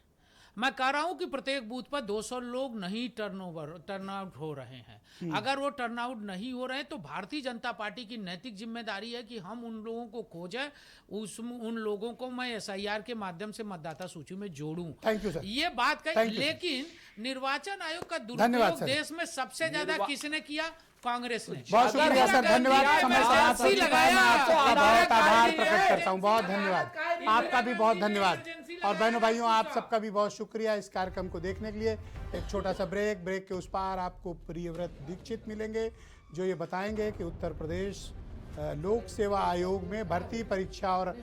मैं कह रहा हूं कि प्रत्येक बूथ पर 200 लोग नहीं टर्नआउट हो रहे हैं। अगर वो टर्नआउट नहीं हो रहे हैं तो भारतीय जनता पार्टी की नैतिक जिम्मेदारी है कि हम उन लोगों को खोजें, उन लोगों को मैं एसआईआर के माध्यम से मतदाता सूची में जोड़ूं। Thank you sir. ये बात कही, Thank you, लेकिन निर्वाचन आयोग का धन्यवाद दुरुपयोग सर। देश में सबसे ज्यादा किसने किया? कांग्रेस ने। बहुत शुक्रिया सर, धन्यवाद। समय समाप्त हो चुका है। मैं आप सबका बहुत आभार प्रकट करता हूँ। बहुत धन्यवाद, आपका भी बहुत धन्यवाद। और बहनों भाइयों, आप सबका भी बहुत शुक्रिया इस कार्यक्रम को देखने के लिए। एक छोटा सा ब्रेक के उस पार आपको प्रियव्रत दीक्षित मिलेंगे, जो ये बताएंगे कि उत्तर प्रदेश लोक सेवा आयोग में भर्ती परीक्षा और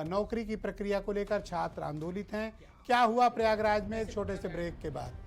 नौकरी की प्रक्रिया को लेकर छात्र आंदोलित हैं। क्या हुआ प्रयागराज में, एक छोटे से ब्रेक के बाद।